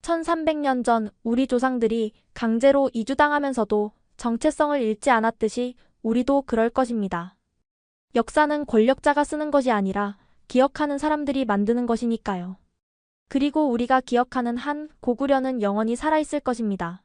1300년 전 우리 조상들이 강제로 이주당하면서도 정체성을 잃지 않았듯이 우리도 그럴 것입니다. 역사는 권력자가 쓰는 것이 아니라 기억하는 사람들이 만드는 것이니까요. 그리고 우리가 기억하는 한 고구려는 영원히 살아있을 것입니다.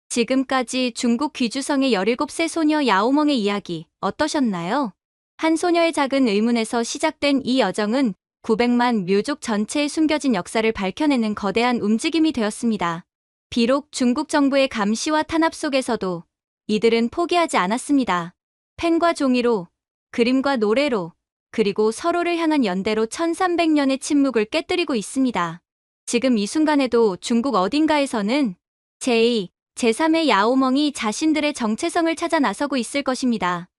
지금까지 중국 귀주성의 17세 소녀 야오멍의 이야기 어떠셨나요? 한 소녀의 작은 의문에서 시작된 이 여정은 900만 묘족 전체의 숨겨진 역사를 밝혀내는 거대한 움직임이 되었습니다. 비록 중국 정부의 감시와 탄압 속에서도 이들은 포기하지 않았습니다. 펜과 종이로, 그림과 노래로, 그리고 서로를 향한 연대로 1300년의 침묵을 깨뜨리고 있습니다. 지금 이 순간에도 중국 어딘가에서는 제2, 제3의 야오멍이 자신들의 정체성을 찾아 나서고 있을 것입니다.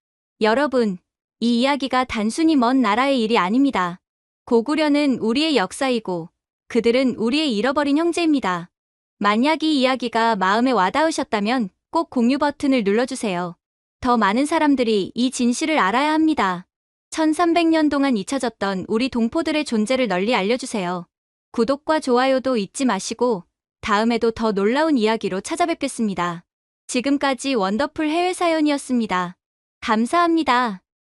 여러분, 이 이야기가 단순히 먼 나라의 일이 아닙니다. 고구려는 우리의 역사이고 그들은 우리의 잃어버린 형제입니다. 만약 이 이야기가 마음에 와닿으셨다면 꼭 공유 버튼을 눌러주세요. 더 많은 사람들이 이 진실을 알아야 합니다. 1300년 동안 잊혀졌던 우리 동포들의 존재를 널리 알려주세요. 구독과 좋아요도 잊지 마시고 다음에도 더 놀라운 이야기로 찾아뵙겠습니다. 지금까지 원더풀 해외 사연이었습니다. 감사합니다.